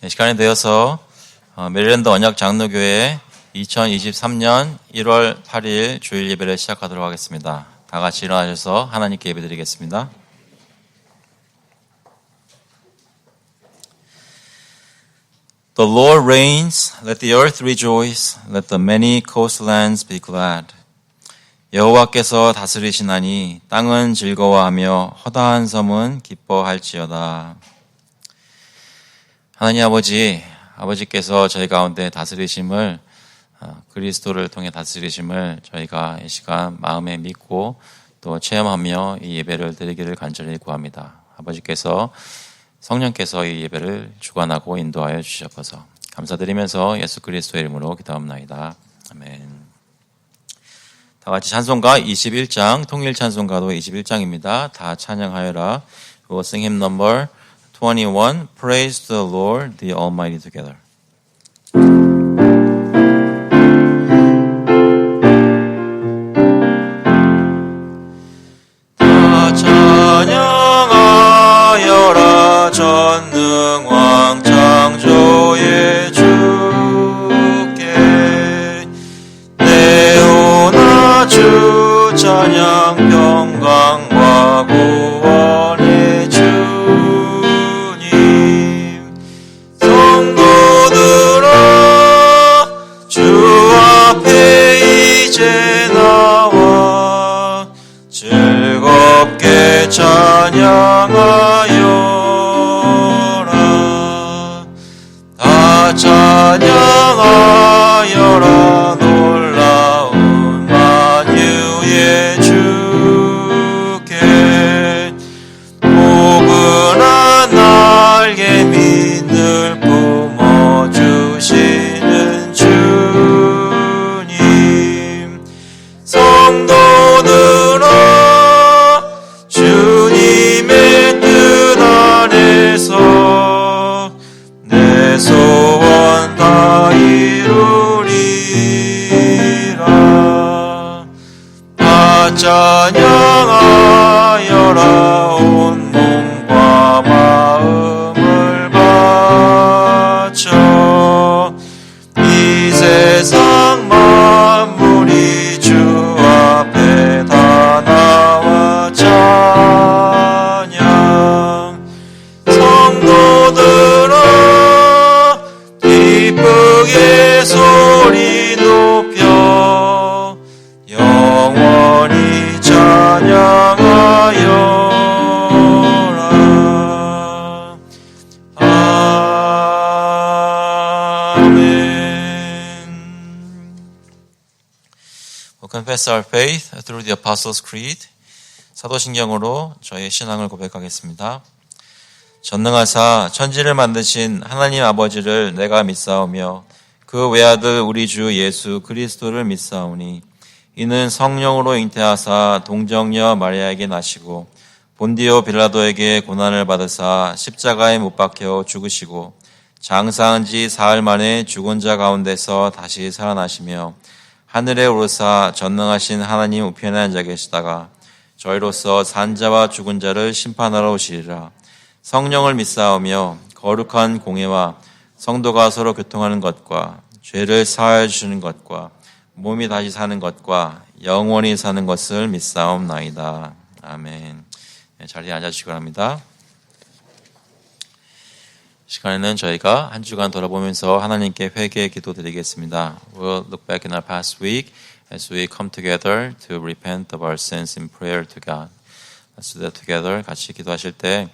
시간이 되어서 메릴랜드 언약 장로교회 2023년 1월 8일 주일 예배를 시작하도록 하겠습니다. 다 같이 일어나셔서 하나님께 예배드리겠습니다. The Lord reigns, let the earth rejoice, let the many coastlands be glad. 여호와께서 다스리시나니 땅은 즐거워하며 허다한 섬은 기뻐할지어다. 하나님 아버지께서 저희 가운데 다스리심을, 그리스도를 통해 다스리심을 저희가 이 시간 마음에 믿고 또 체험하며 이 예배를 드리기를 간절히 구합니다. 아버지께서 성령께서 이 예배를 주관하고 인도하여 주셔서 감사드리면서 예수 그리스도의 이름으로 기도합나이다. 아멘. 다 같이 찬송가 21장, 통일 찬송가도 21장입니다. 다 찬양하여라. We will sing hymn number 21, Praise the Lord, the Almighty together. 다 찬양하여라 전능왕 창조의 주께 내오나 주 찬양 평강과 구원의 주님 성도들아 주 앞에 이제 나와 즐겁게 찬양하여라. 다 찬양하여라. 놀라운 만유의 주께 포근한 날개 밑을 품어주시는 주님 성도들아 주님의 뜻 안에서 내 소원 다 이루리라. 다 찬양하여라. 온 몸과 마음을 바쳐 이 세상 만물이 주 앞에 다 나와 찬양 성도들아 기쁘게 소리 높여 영원히 찬양하여라. We'll confess our faith through the Apostles' Creed. 사도신경으로 저의 신앙을 고백하겠습니다. 전능하사 천지를 만드신 하나님 아버지를 내가 믿사오며 그 외아들 우리 주 예수 그리스도를 믿사오니 이는 성령으로 잉태하사 동정녀 마리아에게 나시고 본디오 빌라도에게 고난을 받으사 십자가에 못 박혀 죽으시고 장사한 지 사흘 만에 죽은 자 가운데서 다시 살아나시며 하늘에 오르사 전능하신 하나님 우편에 앉아 계시다가 저희로서 산자와 죽은 자를 심판하러 오시리라. 성령을 믿사오며 거룩한 공예와 성도가 서로 교통하는 것과 죄를 사하여 주시는 것과 몸이 다시 사는 것과 영원히 사는 것을 믿사옵나이다. 아멘. 자리에 앉아주시기 바랍니다. 시간에는 저희가 한 주간 돌아보면서 하나님께 회개 기도드리겠습니다. We'll look back in our past week as we come together to repent of our sins in prayer to God. Let's do that together. 같이 기도하실 때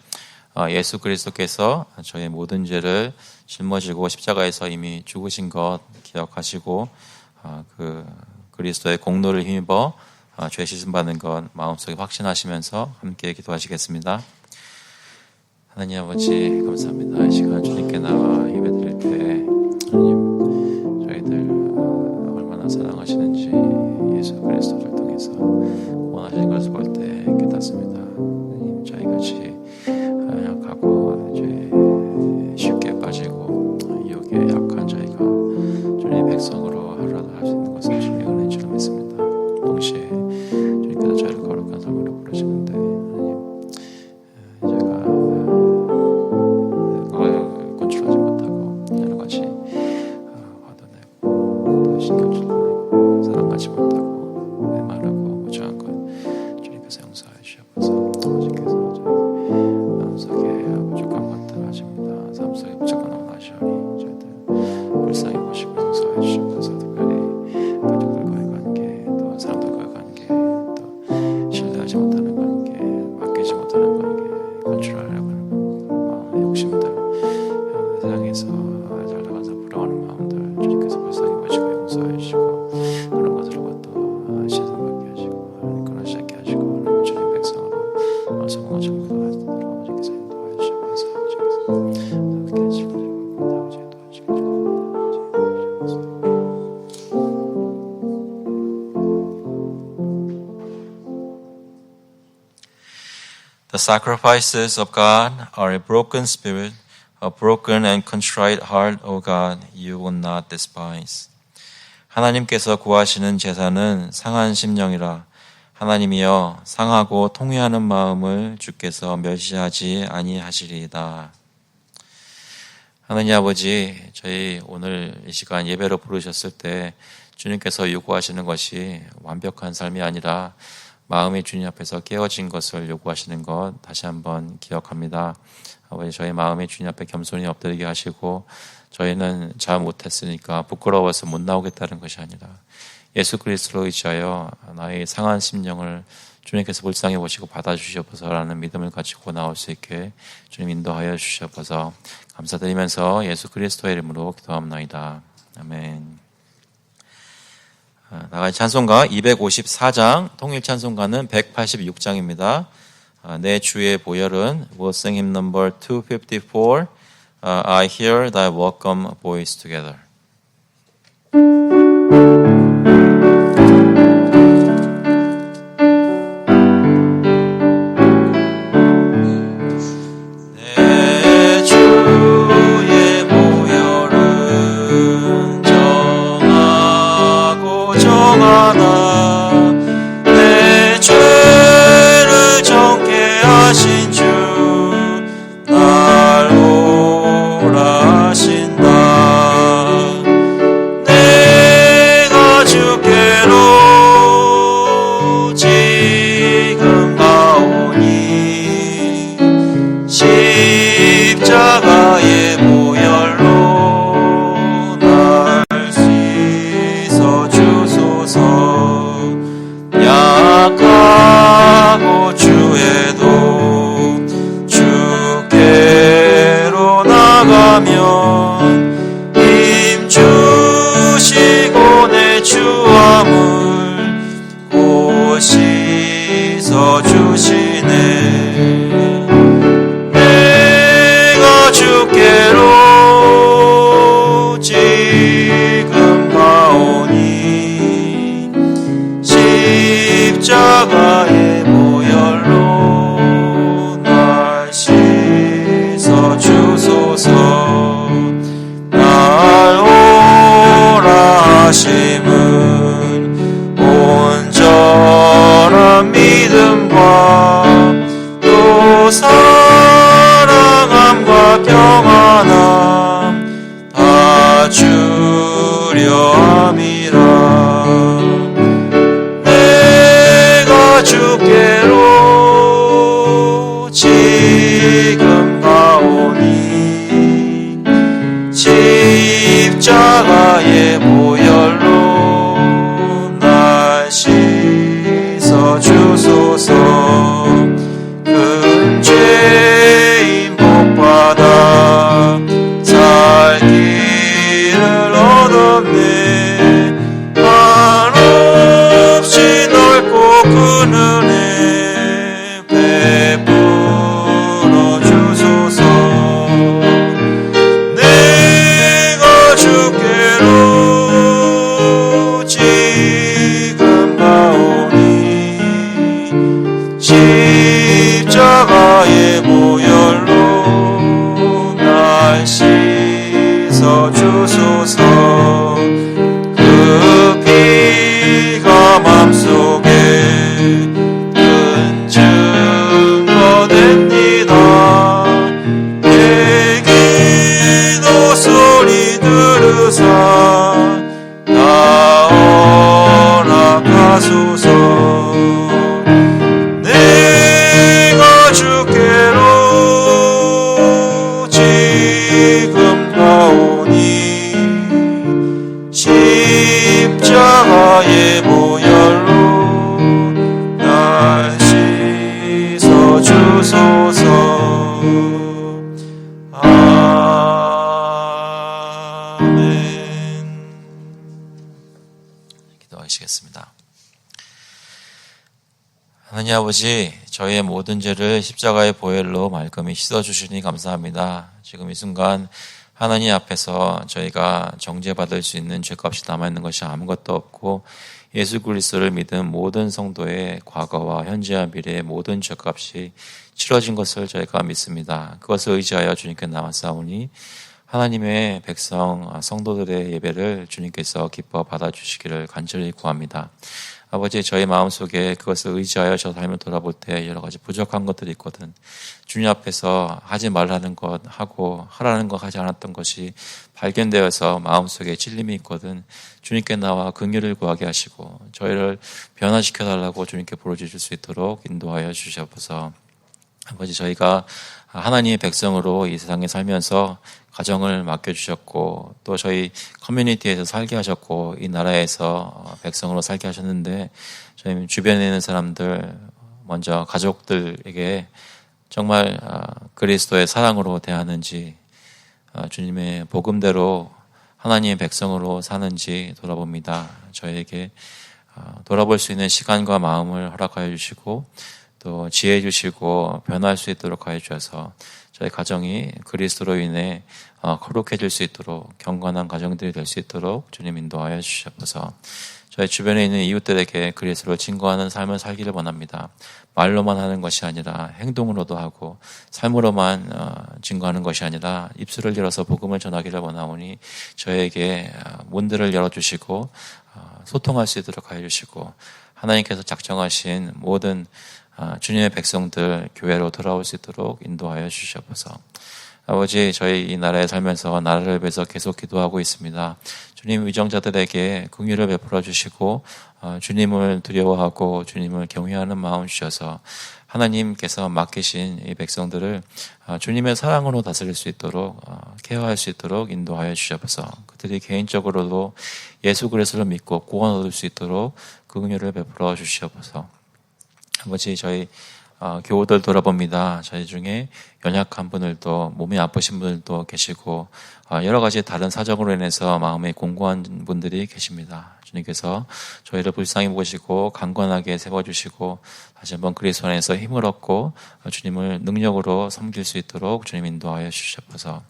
예수 그리스도께서 저의 모든 죄를 짊어지고 십자가에서 이미 죽으신 것 기억하시고 그 그리스도의 공로를 힘입어 죄 씻음 받는 것 마음속에 확신하시면서 함께 기도하시겠습니다. 하나님 아버지 감사합니다. 이 시간 주님께 나와 예배드릴 때 하나님 저희들 얼마나 사랑하시는지 예수 그리스도를 통해서 원하시는 것을 볼 때 깨닫습니다. 하나님 저희같이 약하고 이제 쉽게 빠지고 유혹에 약한 저희가 주님의 백성으로 하루라도 할 수 있는 것을 주님의 은혜인 줄 믿습니다. 동시에 주님께서 저희를 거룩한 삶으로 부르시는데 하나님 제가 그걸 컨트롤하지 못하고 걱정과 너무 하시오니 저희들 불쌍히 보시고 용서해 주시옵소서. 특별히 가족들과의 관계, 또 사람들과의 관계, 또 신뢰하지 못하는 관계, 맡기지 못하는 관계, 컨트롤하려고 하는 마음의 욕심들, 세상에서 잘 나가서 부러워하는 마음들 주님께서 불쌍히 보시고 용서해 주시고 그런 것으로부터 또 신성받게 하시고 끊어지지 않게 하시고 주님 백성으로 성공한 천국을 가지도록 아버지께서 인도하여 주시면서 아버지께서 그렇게 하시고 아버지의 도와주시고 The sacrifices of God are a broken spirit, a broken and contrite heart, O God, you will not despise. 하나님께서 구하시는 제사는 상한 심령이라. 하나님이여 상하고 통회하는 마음을 주께서 멸시하지 아니하시리이다. 하나님 아버지, 저희 오늘 이 시간 예배로 부르셨을 때 주님께서 요구하시는 것이 완벽한 삶이 아니라 마음이 주님 앞에서 깨어진 것을 요구하시는 것 다시 한번 기억합니다. 아버지, 저희 마음이 주님 앞에 겸손히 엎드리게 하시고 저희는 잘 못했으니까 부끄러워서 못 나오겠다는 것이 아니라 예수 그리스도로 의지하여 나의 상한 심령을 주님께서 불쌍히 보시고 받아주시옵소서라는 믿음을 가지고 나올 수 있게 주님 인도하여 주시옵소서. 감사드리면서 예수 그리스도의 이름으로 기도합나이다. 아멘. 나갈 찬송가 254장, 통일 찬송가는 186장입니다. 내 주의 보혈은 We'll sing hymn number 254. I hear thy welcome voice together. 내 주의 보혈은 정하고 정하나 내 죄를 정케 하신 주 날 오라 하신다. 내가 주께로 지금 가오니 십자가의 보혈로 날 씻어 주소서. 약하고 주에도 주께로 나가면 힘 주시고 내 주함을 곧 씻어 주시네. 내가 주께로 지금 가오니 십자가의 보혈로 날 씻어 주소서. 날 오라 하심은 온전한 믿음과 또 사랑함과 평안함 하나님 아버지, 저희의 모든 죄를 십자가의 보혈로 말끔히 씻어주시니 감사합니다. 지금 이 순간 하나님 앞에서 저희가 정죄받을 수 있는 죄값이 남아있는 것이 아무것도 없고 예수 그리스도를 믿은 모든 성도의 과거와 현재와 미래의 모든 죄값이 치러진 것을 저희가 믿습니다. 그것을 의지하여 주님께 나왔사오니 하나님의 백성 성도들의 예배를 주님께서 기뻐 받아주시기를 간절히 구합니다. 아버지, 저희 마음속에 그것을 의지하여 저 삶을 돌아볼 때 여러 가지 부족한 것들이 있거든. 주님 앞에서 하지 말라는 것 하고 하라는 것 하지 않았던 것이 발견되어서 마음속에 찔림이 있거든. 주님께 나와 긍휼을 구하게 하시고 저희를 변화시켜 달라고 주님께 부르짖을 수 있도록 인도하여 주시옵소서. 아버지, 저희가 하나님의 백성으로 이 세상에 살면서 가정을 맡겨주셨고 또 저희 커뮤니티에서 살게 하셨고 이 나라에서 백성으로 살게 하셨는데 저희 주변에 있는 사람들, 먼저 가족들에게 정말 그리스도의 사랑으로 대하는지 주님의 복음대로 하나님의 백성으로 사는지 돌아봅니다. 저희에게 돌아볼 수 있는 시간과 마음을 허락하여 주시고 또 지혜 주시고 변화할 수 있도록 하여 주셔서 저희 가정이 그리스도로 인해 거룩해질 수 있도록 경건한 가정들이 될 수 있도록 주님 인도하여 주시옵소서. 저희 주변에 있는 이웃들에게 그리스도를 증거하는 삶을 살기를 원합니다. 말로만 하는 것이 아니라 행동으로도 하고 삶으로만 증거하는 것이 아니라 입술을 열어서 복음을 전하기를 원하오니 저에게 문들을 열어주시고 소통할 수 있도록 하여 주시고 하나님께서 작정하신 모든 주님의 백성들 교회로 돌아올 수 있도록 인도하여 주시옵소서. 아버지, 저희 이 나라에 살면서 나라를 위해서 계속 기도하고 있습니다. 주님, 위정자들에게 긍휼을 베풀어 주시고 주님을 두려워하고 주님을 경외하는 마음 주셔서 하나님께서 맡기신 이 백성들을 주님의 사랑으로 다스릴 수 있도록 케어할 수 있도록 인도하여 주시옵소서. 그들이 개인적으로도 예수 그리스도를 믿고 구원 얻을 수 있도록 긍휼을 베풀어 주시옵소서. 아버지, 저희 교우들 돌아봅니다. 저희 중에 연약한 분들도 몸이 아프신 분들도 계시고 여러 가지 다른 사정으로 인해서 마음이 공고한 분들이 계십니다. 주님께서 저희를 불쌍히 보시고 강건하게 세워주시고 다시 한번 그리스도 안에서 힘을 얻고 주님을 능력으로 섬길 수 있도록 주님 인도하여 주시옵소서.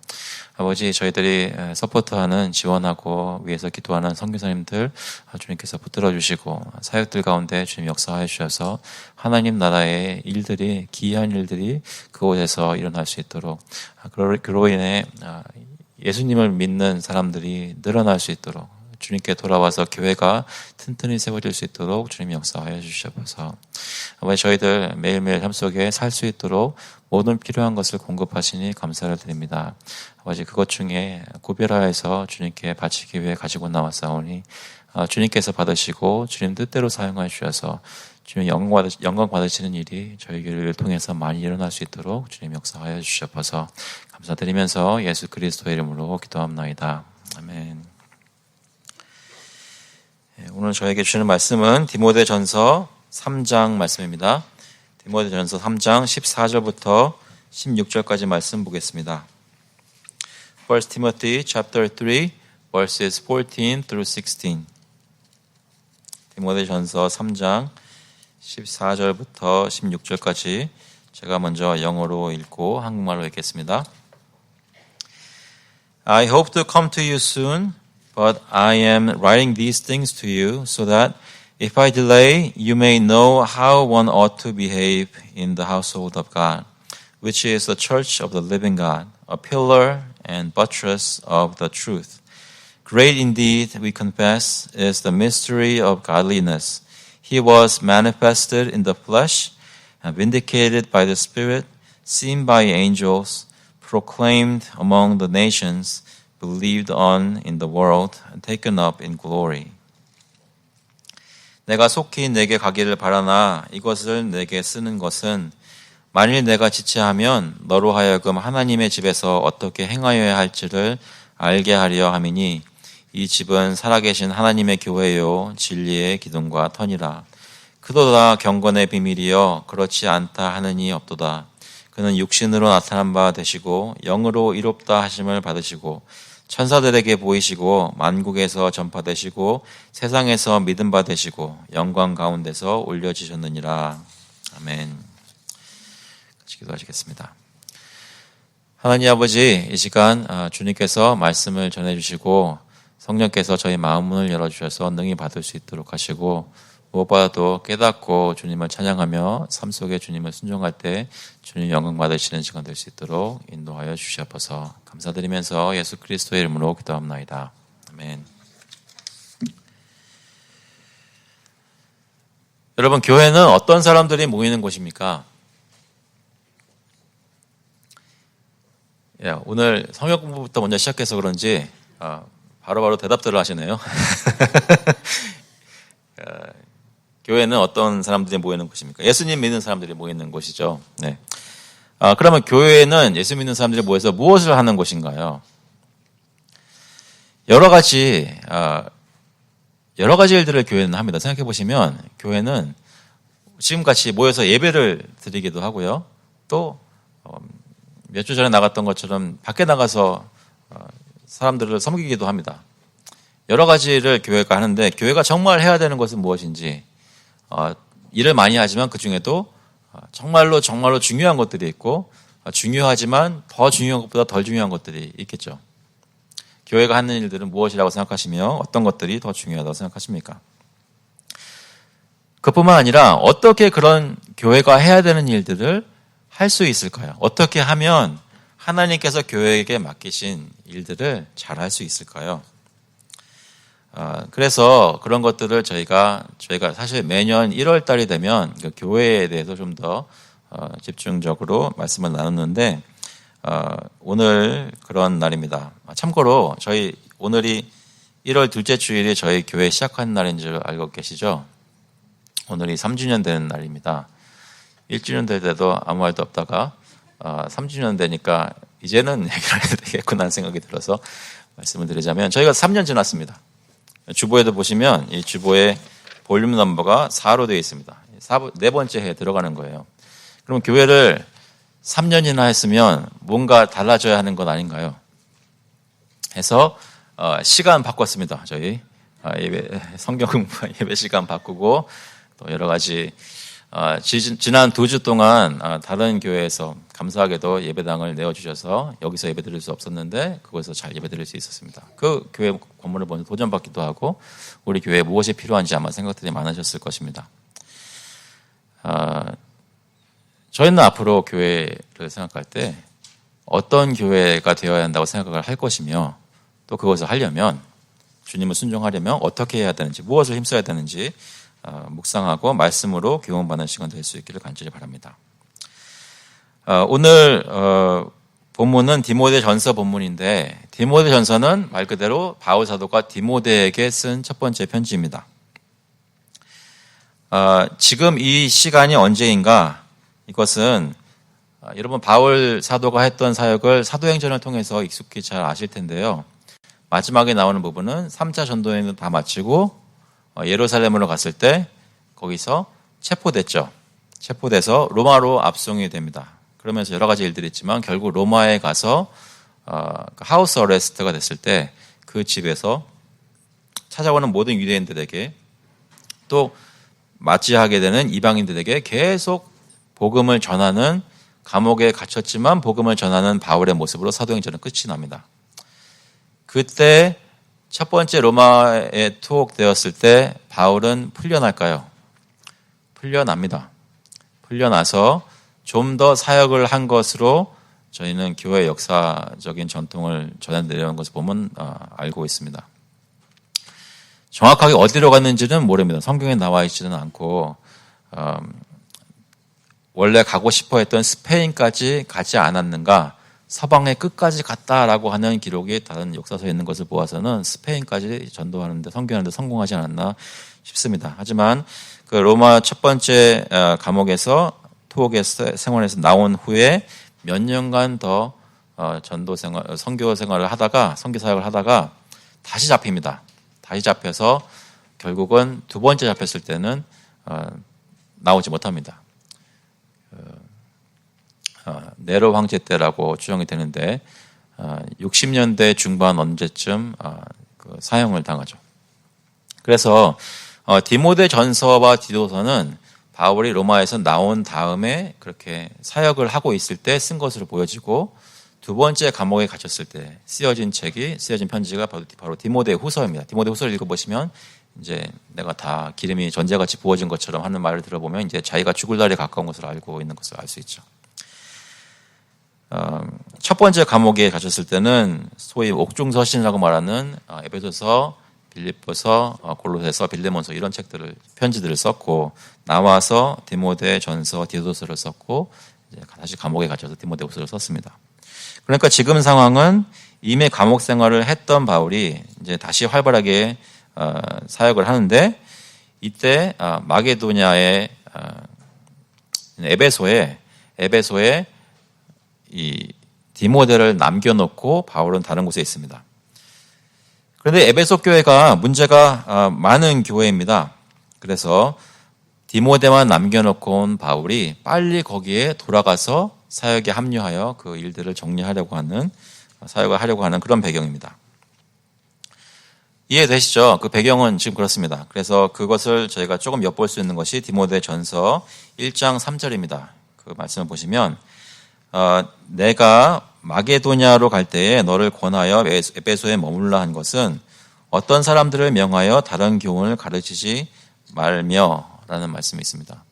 아버지, 저희들이 서포트하는 지원하고 위해서 기도하는 선교사님들 주님께서 붙들어 주시고 사역들 가운데 주님 역사하여 주셔서 하나님 나라의 일들이 기이한 일들이 그곳에서 일어날 수 있도록 그로 인해 예수님을 믿는 사람들이 늘어날 수 있도록 주님께 돌아와서 교회가 튼튼히 세워질 수 있도록 주님 역사하여 주시옵소서. 아버지, 저희들 매일매일 삶 속에 살 수 있도록 모든 필요한 것을 공급하시니 감사를 드립니다. 아버지, 그것 중에 구별하여서 주님께 바치기 위해 가지고 나왔사오니 주님께서 받으시고 주님 뜻대로 사용하여 주셔서 주님 영광 받으시는 일이 저희 교회를 통해서 많이 일어날 수 있도록 주님 역사하여 주시옵소서. 감사드리면서 예수 그리스도의 이름으로 기도합나이다. 아멘. 오늘 저에게 주시는 말씀은 디모데전서 3장 말씀입니다. 디모데전서 3장 14절부터 16절까지 말씀 보겠습니다. 1 Timothy chapter 3 verses 14 through 16. 디모데전서 3장 14절부터 16절까지 제가 먼저 영어로 읽고 한국말로 읽겠습니다. I hope to come to you soon, but I am writing these things to you so that if I delay, you may know how one ought to behave in the household of God, which is the church of the living God, a pillar and buttress of the truth. Great indeed, we confess, is the mystery of godliness. He was manifested in the flesh, vindicated by the Spirit, seen by angels, proclaimed among the nations, believed on in the world, and taken up in glory. 내가 속히 내게 가기를 바라나 이것을 내게 쓰는 것은 만일 내가 지체하면 너로 하여금 하나님의 집에서 어떻게 행하여야 할지를 알게 하려 함이니 이 집은 살아계신 하나님의 교회요 진리의 기둥과 터니라. 그도다 경건의 비밀이여 그렇지 않다 하느니 없도다. 그는 육신으로 나타난 바 되시고 영으로 이롭다 하심을 받으시고 천사들에게 보이시고 만국에서 전파되시고 세상에서 믿음 받으시고 영광 가운데서 올려지셨느니라. 아멘. 같이 기도하시겠습니다. 하나님 아버지, 이 시간 주님께서 말씀을 전해주시고 성령께서 저희 마음문을 열어주셔서 능히 받을 수 있도록 하시고 무엇보다도 깨닫고 주님을 찬양하며 삶 속에 주님을 순종할 때 주님 영광 받으시는 시간 될 수 있도록 인도하여 주시옵소서. 감사드리면서 예수 그리스도의 이름으로 기도합나이다. 아멘. 여러분, 교회는 어떤 사람들이 모이는 곳입니까? 오늘 성역 공부부터 먼저 시작해서 그런지 바로바로 대답들을 하시네요. 교회는 어떤 사람들이 모이는 곳입니까? 예수님 믿는 사람들이 모이는 곳이죠. 네. 그러면 교회는 예수 믿는 사람들이 모여서 무엇을 하는 곳인가요? 여러 가지 일들을 교회는 합니다. 생각해 보시면 교회는 지금같이 모여서 예배를 드리기도 하고요. 또 몇 주 전에 나갔던 것처럼 밖에 나가서 사람들을 섬기기도 합니다. 여러 가지를 교회가 하는데 교회가 정말 해야 되는 것은 무엇인지 일을 많이 하지만 그 중에도 정말로 중요한 것들이 있고 중요하지만 더 중요한 것보다 덜 중요한 것들이 있겠죠. 교회가 하는 일들은 무엇이라고 생각하시며 어떤 것들이 더 중요하다고 생각하십니까? 그뿐만 아니라 어떻게 그런 교회가 해야 되는 일들을 할 수 있을까요? 어떻게 하면 하나님께서 교회에게 맡기신 일들을 잘 할 수 있을까요? 그래서 그런 것들을 저희가 사실 매년 1월 달이 되면 그 교회에 대해서 좀 더 집중적으로 말씀을 나눴는데 오늘 그런 날입니다. 참고로 저희 오늘이 1월 둘째 주일이 저희 교회 시작하는 날인 줄 알고 계시죠? 오늘이 3주년 되는 날입니다. 1주년 될 때도 아무 말도 없다가 3주년 되니까 이제는 얘기를 해도 되겠구나 하는 생각이 들어서 말씀을 드리자면 저희가 3년 지났습니다. 주보에도 보시면 이 주보의 볼륨 넘버가 4로 되어 있습니다. 네 번째 해에 들어가는 거예요. 그럼 교회를 3년이나 했으면 뭔가 달라져야 하는 것 아닌가요? 해서 시간 바꿨습니다. 저희 예배 성경 공부 예배 시간 바꾸고 또 여러 가지 지난 2주 동안 다른 교회에서 감사하게도 예배당을 내어주셔서 여기서 예배드릴 수 없었는데 그곳에서 잘 예배드릴 수 있었습니다. 그 교회 건물을 보면서 도전받기도 하고 우리 교회에 무엇이 필요한지 아마 생각들이 많으셨을 것입니다. 저희는 앞으로 교회를 생각할 때 어떤 교회가 되어야 한다고 생각을 할 것이며 또 그것을 하려면 주님을 순종하려면 어떻게 해야 되는지 무엇을 힘써야 되는지 묵상하고 말씀으로 교훈받는 시간 될 수 있기를 간절히 바랍니다. 오늘 본문은 디모데전서 본문인데 디모데전서는 말 그대로 바울 사도가 디모데에게 쓴 첫 번째 편지입니다. 지금 이 시간이 언제인가? 이것은 여러분 바울 사도가 했던 사역을 사도행전을 통해서 익숙히 잘 아실 텐데요. 마지막에 나오는 부분은 3차 전도행을 다 마치고 예루살렘으로 갔을 때 거기서 체포됐죠. 체포돼서 로마로 압송이 됩니다. 그러면서 여러 가지 일들이 있지만 결국 로마에 가서 하우스 어레스트가 됐을 때 그 집에서 찾아오는 모든 유대인들에게 또 맞이하게 되는 이방인들에게 계속 복음을 전하는 감옥에 갇혔지만 복음을 전하는 바울의 모습으로 사도행전은 끝이 납니다. 그때 첫 번째 로마에 투옥되었을 때 바울은 풀려날까요? 풀려납니다. 풀려나서 좀 더 사역을 한 것으로 저희는 교회 역사적인 전통을 전해 내려온 것을 보면 알고 있습니다. 정확하게 어디로 갔는지는 모릅니다. 성경에 나와 있지는 않고 원래 가고 싶어 했던 스페인까지 가지 않았는가 서방의 끝까지 갔다라고 하는 기록이 다른 역사서에 있는 것을 보아서는 스페인까지 전도하는데 선교하는데 성공하지 않았나 싶습니다. 하지만 그 로마 첫 번째 감옥에서 투옥의 생활에서 나온 후에 몇 년간 더 전도 생활, 선교 생활을 하다가 선교 사역을 하다가 다시 잡힙니다. 다시 잡혀서 결국은 두 번째 잡혔을 때는 나오지 못합니다. 네로 황제 때라고 추정이 되는데 60년대 중반 언제쯤 사형을 당하죠. 그래서 디모데 전서와 디도서는 바울이 로마에서 나온 다음에 그렇게 사역을 하고 있을 때 쓴 것으로 보여지고, 두 번째 감옥에 갇혔을 때 쓰여진 편지가 바로 디모데 후서입니다. 디모데 후서를 읽어보시면 이제 내가 다 기름이 전제같이 부어진 것처럼 하는 말을 들어보면 이제 자기가 죽을 날이 가까운 것을 알고 있는 것을 알 수 있죠. 첫 번째 감옥에 갇혔을 때는 소위 옥중서신이라고 말하는 에베소서, 빌립보서, 골로새서, 빌레몬서 이런 편지들을 썼고, 나와서 디모데 전서, 디도서를 썼고, 이제 다시 감옥에 갇혀서 디모데 후서를 썼습니다. 그러니까 지금 상황은 이미 감옥 생활을 했던 바울이 이제 다시 활발하게 사역을 하는데, 이때 마게도냐의 에베소에 이 디모데를 남겨놓고 바울은 다른 곳에 있습니다. 그런데 에베소 교회가 문제가 많은 교회입니다. 그래서 디모데만 남겨놓고 온 바울이 빨리 거기에 돌아가서 사역에 합류하여 그 일들을 사역을 하려고 하는 그런 배경입니다. 이해되시죠? 그 배경은 지금 그렇습니다. 그래서 그것을 저희가 조금 엿볼 수 있는 것이 디모데 전서 1장 3절입니다. 그 말씀을 보시면 내가 마게도냐로 갈 때에 너를 권하여 에베소에 머물라 한 것은 어떤 사람들을 명하여 다른 교훈을 가르치지 말며 라는 말씀이 있습니다.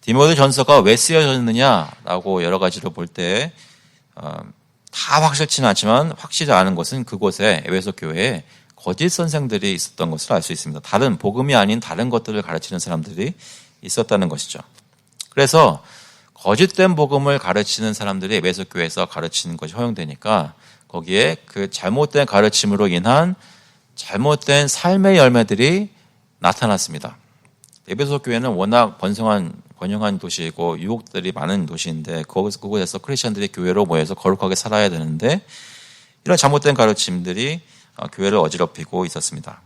디모데 전서가 왜 쓰여졌느냐라고 여러 가지로 볼 때 다 확실치는 않지만 확실히 아는 것은 그곳에 에베소 교회에 거짓 선생들이 있었던 것을 알 수 있습니다. 다른 복음이 아닌 다른 것들을 가르치는 사람들이 있었다는 것이죠. 그래서 거짓된 복음을 가르치는 사람들이 에베소 교회에서 가르치는 것이 허용되니까 거기에 그 잘못된 가르침으로 인한 잘못된 삶의 열매들이 나타났습니다. 에베소 교회는 워낙 번영한 도시이고 유혹들이 많은 도시인데 그곳에서 크리스천들이 교회로 모여서 거룩하게 살아야 되는데 이런 잘못된 가르침들이 교회를 어지럽히고 있었습니다.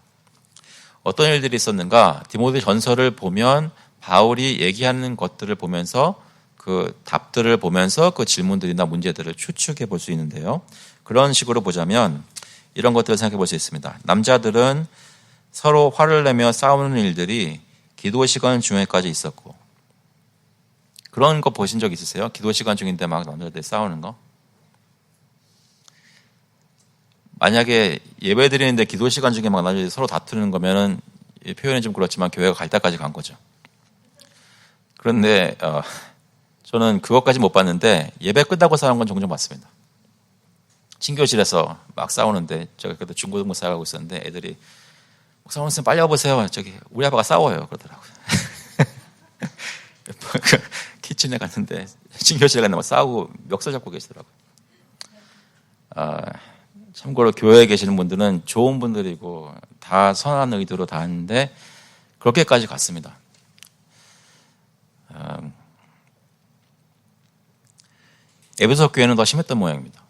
어떤 일들이 있었는가? 디모데 전서를 보면 바울이 얘기하는 것들을 보면서 그 답들을 보면서 그 질문들이나 문제들을 추측해 볼 수 있는데요. 그런 식으로 보자면 이런 것들을 생각해 볼 수 있습니다. 남자들은 서로 화를 내며 싸우는 일들이 기도 시간 중에까지 있었고, 그런 거 보신 적 있으세요? 기도 시간 중인데 막 남자들이 싸우는 거? 만약에 예배 드리는데 기도 시간 중에 막 남자들이 서로 다투는 거면은 표현이 좀 그렇지만 교회가 갈 때까지 간 거죠. 그런데 저는 그것까지 못 봤는데 예배 끝나고 싸우는 건 종종 봤습니다. 친교실에서 막 싸우는데 제가 그때 중고등부 사역하고 있었는데 애들이 목사님 빨리 와보세요. 저기 우리 아빠가 싸워요. 그러더라고요. 키친에 갔는데 친교실에 갔는데 막 싸우고 멱살 잡고 계시더라고요. 참고로 교회에 계시는 분들은 좋은 분들이고 다 선한 의도로 다 하는데 그렇게까지 갔습니다. 에베소 교회는 더 심했던 모양입니다.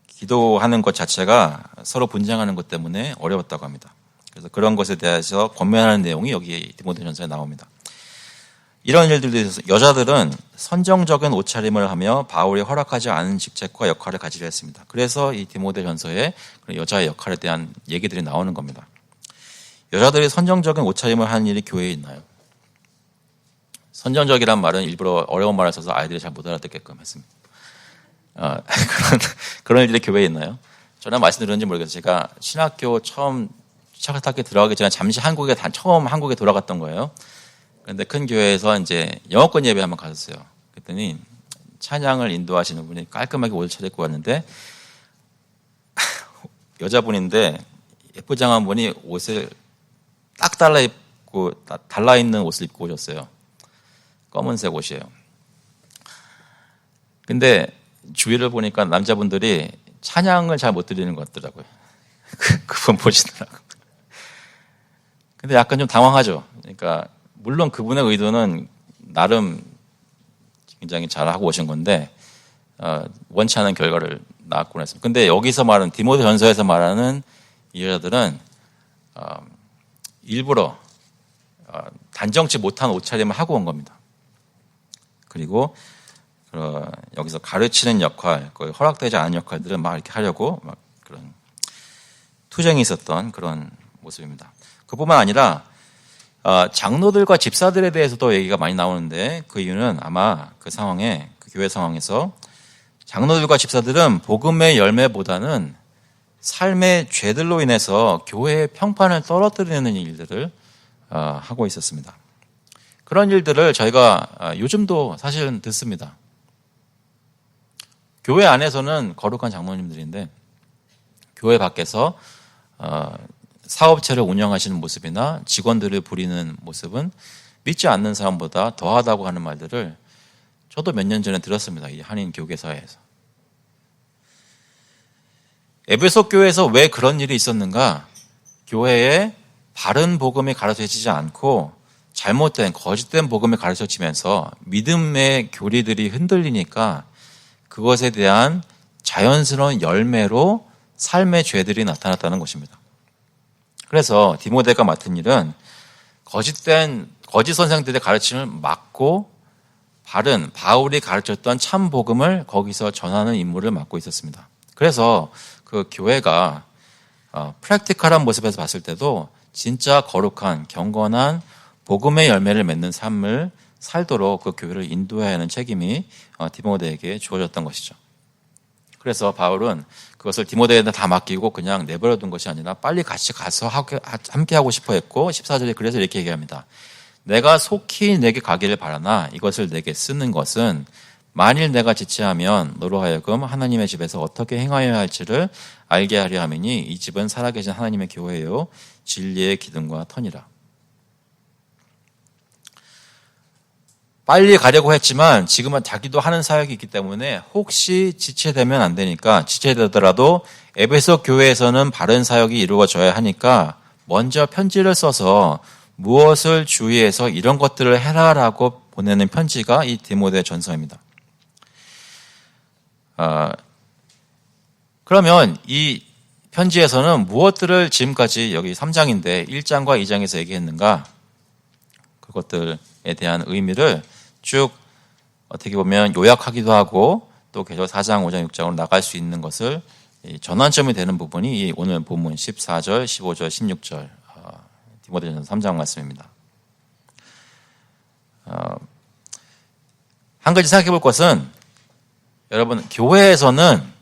기도하는 것 자체가 서로 분쟁하는 것 때문에 어려웠다고 합니다. 그래서 그런 것에 대해서 권면하는 내용이 여기 디모데전서에 나옵니다. 이런 일들도 있어서 여자들은 선정적인 옷차림을 하며 바울이 허락하지 않은 직책과 역할을 가지려 했습니다. 그래서 이 디모데전서에 여자의 역할에 대한 얘기들이 나오는 겁니다. 여자들이 선정적인 옷차림을 하는 일이 교회에 있나요? 선정적이란 말은 일부러 어려운 말을 써서 아이들이 잘 못 알아듣게끔 했습니다. 그런 일들이 교회에 있나요? 저는 말씀드렸는지 모르겠어요. 제가 신학교 처음 신학학교 들어가기 전에 잠시 처음 한국에 돌아갔던 거예요. 그런데 큰 교회에서 이제 영어권 예배 한번 갔었어요. 그랬더니 찬양을 인도하시는 분이 깔끔하게 옷을 차려입고 왔는데 여자분인데 예쁘장한 분이 옷을 딱 달라있는 옷을 입고 오셨어요. 검은색 옷이에요. 근데 주위를 보니까 남자분들이 찬양을 잘 못 드리는 것 같더라고요. 그분 보시더라고요. 근데 약간 좀 당황하죠. 그러니까 물론 그분의 의도는 나름 굉장히 잘하고 오신 건데 원치 않은 결과를 낳았구나 했습니다. 근데 여기서 말하는 디모데 전서에서 말하는 이 여자들은 일부러 단정치 못한 옷차림을 하고 온 겁니다. 그리고 여기서 가르치는 역할, 허락되지 않은 역할들을 막 이렇게 하려고 막 그런 투쟁이 있었던 그런 모습입니다. 그뿐만 아니라 장로들과 집사들에 대해서도 얘기가 많이 나오는데 그 이유는 아마 그 상황에 그 교회 상황에서 장로들과 집사들은 복음의 열매보다는 삶의 죄들로 인해서 교회의 평판을 떨어뜨리는 일들을 하고 있었습니다. 그런 일들을 저희가 요즘도 사실은 듣습니다. 교회 안에서는 거룩한 장로님들인데 교회 밖에서 사업체를 운영하시는 모습이나 직원들을 부리는 모습은 믿지 않는 사람보다 더하다고 하는 말들을 저도 몇 년 전에 들었습니다. 이 한인 교계사회에서. 에베소 교회에서 왜 그런 일이 있었는가? 교회에 바른 복음이 가르쳐지지 않고 잘못된 거짓된 복음이 가르쳐지면서 믿음의 교리들이 흔들리니까 그것에 대한 자연스러운 열매로 삶의 죄들이 나타났다는 것입니다. 그래서 디모데가 맡은 일은 거짓 선생들의 가르침을 막고 바른 바울이 가르쳤던 참 복음을 거기서 전하는 임무를 맡고 있었습니다. 그래서 그 교회가 프랙티컬한 모습에서 봤을 때도 진짜 거룩한 경건한 복음의 열매를 맺는 삶을 살도록 그 교회를 인도해야 하는 책임이 디모데에게 주어졌던 것이죠. 그래서 바울은 그것을 디모데에다 다 맡기고 그냥 내버려둔 것이 아니라 빨리 같이 가서 함께 하고 싶어 했고 14절에 그래서 이렇게 얘기합니다. 내가 속히 내게 가기를 바라나 이것을 내게 쓰는 것은 만일 내가 지체하면 너로 하여금 하나님의 집에서 어떻게 행하여야 할지를 알게 하려 함이니 이 집은 살아계신 하나님의 교회요 진리의 기둥과 터니라. 빨리 가려고 했지만 지금은 자기도 하는 사역이 있기 때문에 혹시 지체되면 안 되니까 지체되더라도 에베소 교회에서는 바른 사역이 이루어져야 하니까 먼저 편지를 써서 무엇을 주의해서 이런 것들을 해라라고 보내는 편지가 이 디모데 전서입니다. 그러면 이 편지에서는 무엇들을 지금까지 여기 3장인데 1장과 2장에서 얘기했는가? 그것들에 대한 의미를 쭉 어떻게 보면 요약하기도 하고 또 계속 4장, 5장, 6장으로 나갈 수 있는 것을 전환점이 되는 부분이 오늘 본문 14절, 15절, 16절 디모데전서 3장 말씀입니다. 한 가지 생각해 볼 것은 여러분 교회에서는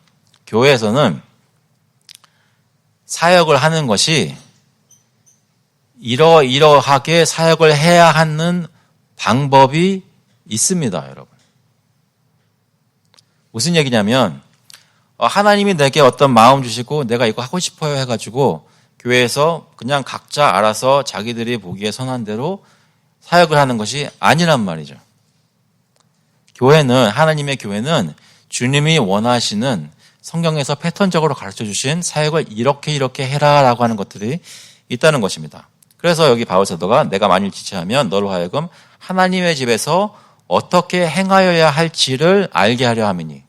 사역을 하는 것이 이러이러하게 사역을 해야 하는 방법이 있습니다, 여러분. 무슨 얘기냐면 하나님이 내게 어떤 마음 주시고 내가 이거 하고 싶어요 해가지고 교회에서 그냥 각자 알아서 자기들이 보기에 선한 대로 사역을 하는 것이 아니란 말이죠. 하나님의 교회는 주님이 원하시는 성경에서 패턴적으로 가르쳐 주신 사역을 이렇게 해라라고 하는 것들이 있다는 것입니다. 그래서 여기 바울 사도가 내가 만일 지체하면 너로 하여금 하나님의 집에서 어떻게 행하여야 할지를 알게 하려 함이니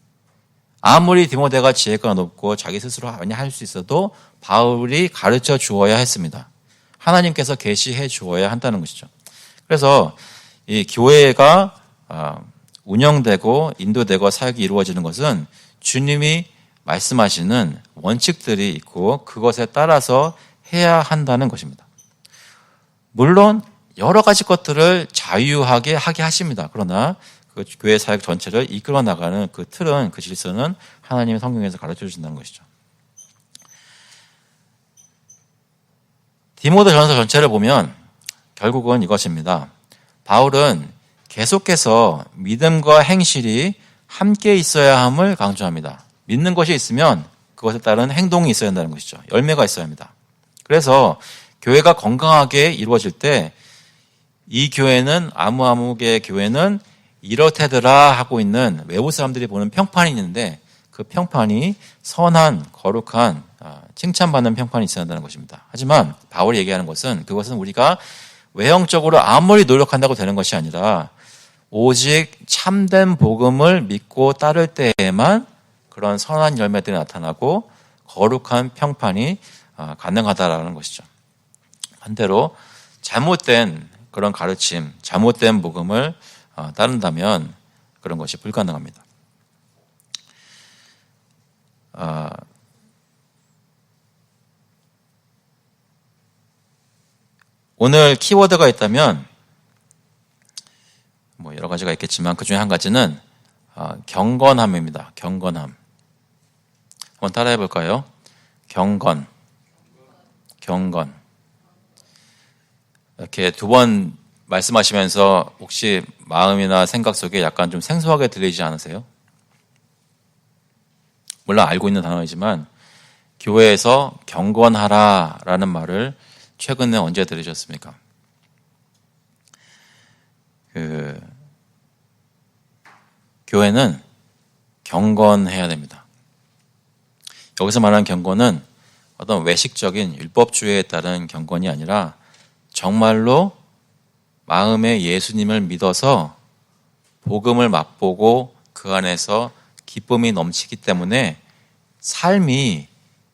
아무리 디모데가 지혜가 높고 자기 스스로 많이 할 수 있어도 바울이 가르쳐 주어야 했습니다. 하나님께서 계시해 주어야 한다는 것이죠. 그래서 이 교회가 운영되고 인도되고 사역이 이루어지는 것은 주님이 말씀하시는 원칙들이 있고 그것에 따라서 해야 한다는 것입니다. 물론 여러 가지 것들을 자유하게 하게 하십니다. 그러나 그 교회 사역 전체를 이끌어 나가는 그 틀은, 그 질서는 하나님의 성경에서 가르쳐 주신다는 것이죠. 디모데전서 전체를 보면 결국은 이것입니다. 바울은 계속해서 믿음과 행실이 함께 있어야 함을 강조합니다. 믿는 것이 있으면 그것에 따른 행동이 있어야 한다는 것이죠. 열매가 있어야 합니다. 그래서 교회가 건강하게 이루어질 때 이 교회는 아무개 교회는 이렇대더라 하고 있는 외부 사람들이 보는 평판이 있는데 그 평판이 선한 거룩한 칭찬받는 평판이 있어야 한다는 것입니다. 하지만 바울이 얘기하는 것은 그것은 우리가 외형적으로 아무리 노력한다고 되는 것이 아니라 오직 참된 복음을 믿고 따를 때에만 그런 선한 열매들이 나타나고 거룩한 평판이 가능하다라는 것이죠. 반대로 잘못된 그런 가르침, 잘못된 복음을 따른다면 그런 것이 불가능합니다. 오늘 키워드가 있다면 뭐 여러 가지가 있겠지만 그 중에 한 가지는 경건함입니다. 경건함. 한번 따라해 볼까요? 경건. 이렇게 두 번 말씀하시면서 혹시 마음이나 생각 속에 약간 좀 생소하게 들리지 않으세요? 물론 알고 있는 단어이지만 교회에서 경건하라라는 말을 최근에 언제 들으셨습니까? 교회는 경건해야 됩니다. 여기서 말하는 경건은 어떤 외식적인 율법주의에 따른 경건이 아니라 정말로 마음에 예수님을 믿어서 복음을 맛보고 그 안에서 기쁨이 넘치기 때문에 삶이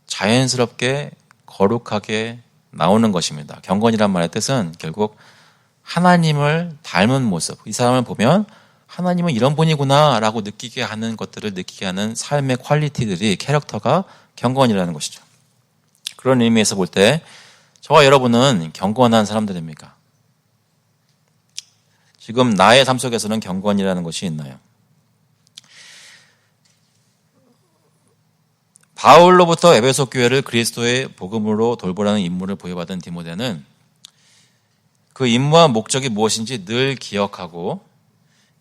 자연스럽게 거룩하게 나오는 것입니다. 경건이란 말의 뜻은 결국 하나님을 닮은 모습, 이 사람을 보면 하나님은 이런 분이구나 라고 느끼게 하는 것들을 느끼게 하는 삶의 퀄리티들이 캐릭터가 경건이라는 것이죠. 그런 의미에서 볼 때 저와 여러분은 경건한 사람들입니까? 지금 나의 삶 속에서는 경건이라는 것이 있나요? 바울로부터 에베소 교회를 그리스도의 복음으로 돌보라는 임무를 부여받은 디모데는 그 임무와 목적이 무엇인지 늘 기억하고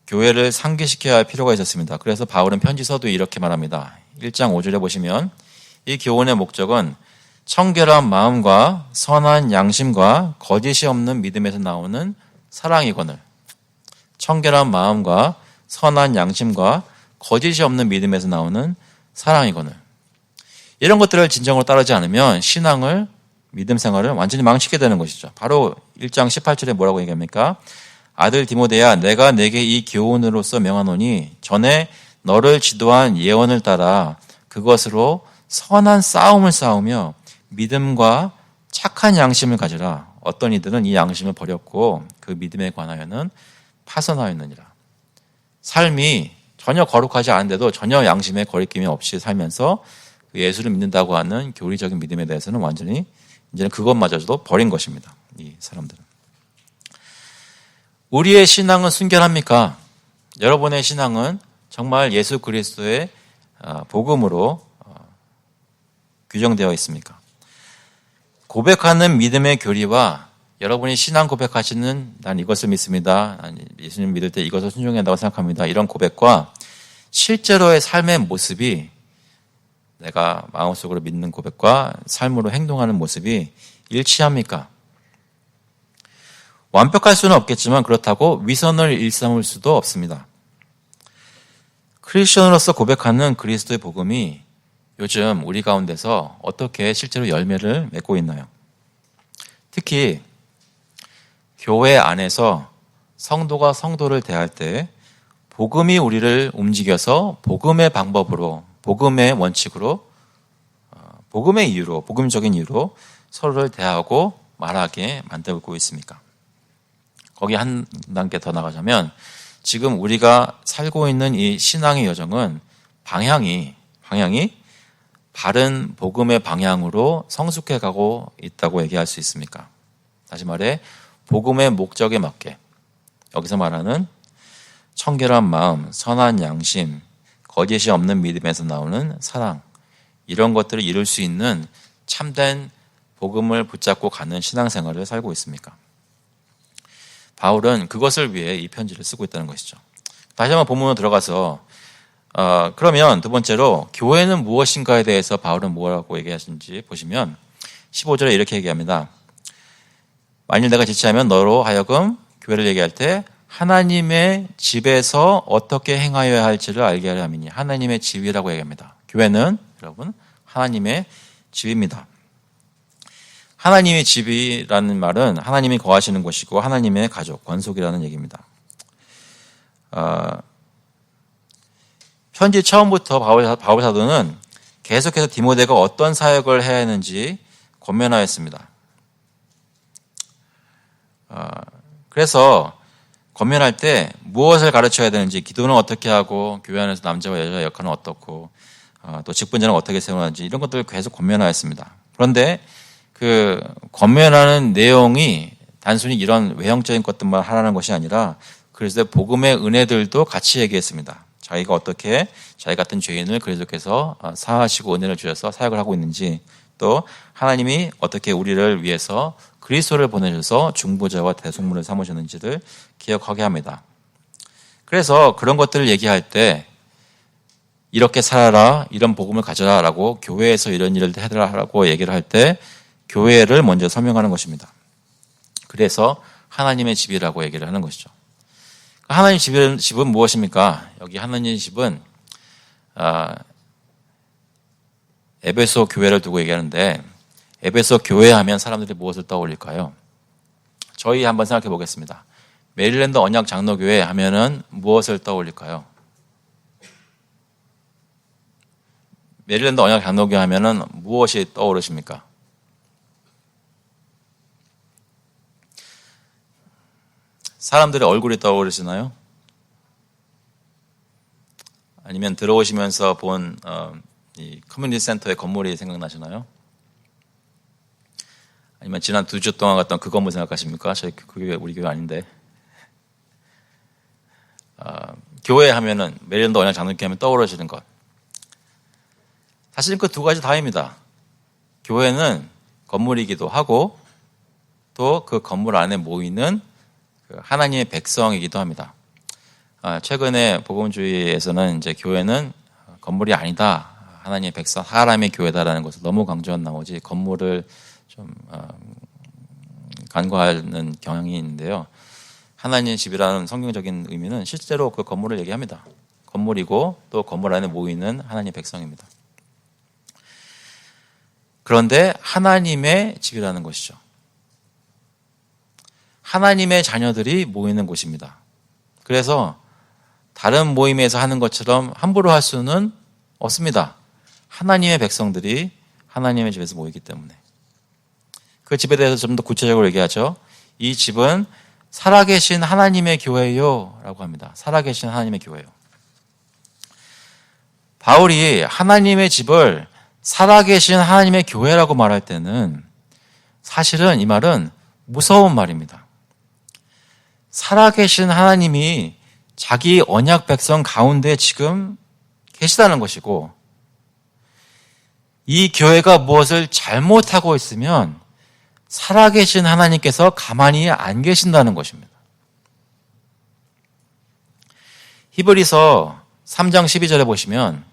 교회를 상기시켜야 할 필요가 있었습니다. 그래서 바울은 편지서도 이렇게 말합니다. 1장 5절에 보시면 이 교훈의 목적은 청결한 마음과 선한 양심과 거짓이 없는 믿음에서 나오는 사랑이거늘. 청결한 마음과 선한 양심과 거짓이 없는 믿음에서 나오는 사랑이거늘. 이런 것들을 진정으로 따르지 않으면 신앙을, 믿음 생활을 완전히 망치게 되는 것이죠. 바로 1장 18절에 뭐라고 얘기합니까? 아들 디모데야, 내가 내게 이 교훈으로서 명하노니 전에 너를 지도한 예언을 따라 그것으로 선한 싸움을 싸우며 믿음과 착한 양심을 가지라. 어떤 이들은 이 양심을 버렸고 그 믿음에 관하여는 파선하였느니라. 삶이 전혀 거룩하지 않은데도 전혀 양심에 거리낌이 없이 살면서 예수를 믿는다고 하는 교리적인 믿음에 대해서는 완전히 이제는 그것마저도 버린 것입니다. 이 사람들은. 우리의 신앙은 순결합니까? 여러분의 신앙은 정말 예수 그리스도의 복음으로 규정되어 있습니까? 고백하는 믿음의 교리와 여러분이 신앙 고백하시는 난 이것을 믿습니다. 예수님 믿을 때 이것을 순종해야 한다고 생각합니다. 이런 고백과 실제로의 삶의 모습이 내가 마음속으로 믿는 고백과 삶으로 행동하는 모습이 일치합니까? 완벽할 수는 없겠지만 그렇다고 위선을 일삼을 수도 없습니다. 크리스천으로서 고백하는 그리스도의 복음이 요즘 우리 가운데서 어떻게 실제로 열매를 맺고 있나요? 특히 교회 안에서 성도가 성도를 대할 때 복음이 우리를 움직여서 복음의 방법으로, 복음의 원칙으로, 복음의 이유로, 복음적인 이유로 서로를 대하고 말하게 만들고 있습니까? 거기 한 단계 더 나가자면 지금 우리가 살고 있는 이 신앙의 여정은 방향이 바른 복음의 방향으로 성숙해 가고 있다고 얘기할 수 있습니까? 다시 말해 복음의 목적에 맞게 여기서 말하는 청결한 마음, 선한 양심, 거짓이 없는 믿음에서 나오는 사랑, 이런 것들을 이룰 수 있는 참된 복음을 붙잡고 가는 신앙생활을 살고 있습니까? 바울은 그것을 위해 이 편지를 쓰고 있다는 것이죠. 다시 한번 본문으로 들어가서 그러면 두 번째로 교회는 무엇인가에 대해서 바울은 뭐라고 얘기하시는지 보시면 15절에 이렇게 얘기합니다. 만일 내가 지체하면 너로 하여금 교회를 얘기할 때 하나님의 집에서 어떻게 행하여야 할지를 알게 하려 함이니, 하나님의 집이라고 얘기합니다. 교회는 여러분 하나님의 집입니다. 하나님의 집이라는 말은 하나님이 거하시는 곳이고 하나님의 가족, 권속이라는 얘기입니다. 편지 처음부터 바울 사도는 계속해서 디모데가 어떤 사역을 해야 하는지 권면하였습니다. 그래서 권면할 때 무엇을 가르쳐야 되는지, 기도는 어떻게 하고 교회 안에서 남자와 여자의 역할은 어떻고 또 직분자는 어떻게 세우는지 이런 것들을 계속 권면하였습니다. 그런데 그 권면하는 내용이 단순히 이런 외형적인 것들만 하라는 것이 아니라 그래서 복음의 은혜들도 같이 얘기했습니다. 자기가 어떻게 자기 같은 죄인을 그리스도께서 사하시고 은혜를 주셔서 사역을 하고 있는지, 또 하나님이 어떻게 우리를 위해서 그리스도를 보내셔서 중보자와 대속물을 삼으셨는지를 기억하게 합니다. 그래서 그런 것들을 얘기할 때 이렇게 살아라, 이런 복음을 가져라라고 교회에서 이런 일을 해라라고 얘기를 할 때 교회를 먼저 설명하는 것입니다. 그래서 하나님의 집이라고 얘기를 하는 것이죠. 하나님 집은 무엇입니까? 여기 하나님의 집은 에베소 교회를 두고 얘기하는데, 에베소 교회 하면 사람들이 무엇을 떠올릴까요? 저희 한번 생각해 보겠습니다. 메릴랜드 언약 장로교회 하면은 무엇을 떠올릴까요? 메릴랜드 언약 장로교회 하면은 무엇이 떠오르십니까? 사람들의 얼굴이 떠오르시나요? 아니면 들어오시면서 본 이 커뮤니티 센터의 건물이 생각나시나요? 아니면 지난 2주 동안 갔던 그 건물 생각하십니까? 저희 그게 우리 교회 아닌데. 교회 하면은 메릴랜드 언약 장로교회 하면 떠오르시는 것. 사실 그 두 가지 다입니다. 교회는 건물이기도 하고 또 그 건물 안에 모이는 하나님의 백성이기도 합니다. 최근에 복음주의에서는 이제 교회는 건물이 아니다, 하나님의 백성, 사람의 교회다라는 것을 너무 강조한 나머지 건물을 좀 간과하는 경향이 있는데요. 하나님의 집이라는 성경적인 의미는 실제로 그 건물을 얘기합니다. 건물이고 또 건물 안에 모이는 하나님의 백성입니다. 그런데 하나님의 집이라는 것이죠. 하나님의 자녀들이 모이는 곳입니다. 그래서 다른 모임에서 하는 것처럼 함부로 할 수는 없습니다. 하나님의 백성들이 하나님의 집에서 모이기 때문에. 그 집에 대해서 좀 더 구체적으로 얘기하죠. 이 집은 살아계신 하나님의 교회요 라고 합니다. 살아계신 하나님의 교회요. 바울이 하나님의 집을 살아계신 하나님의 교회라고 말할 때는 사실은 이 말은 무서운 말입니다. 살아계신 하나님이 자기 언약 백성 가운데 지금 계시다는 것이고, 이 교회가 무엇을 잘못하고 있으면 살아계신 하나님께서 가만히 안 계신다는 것입니다. 히브리서 3장 12절에 보시면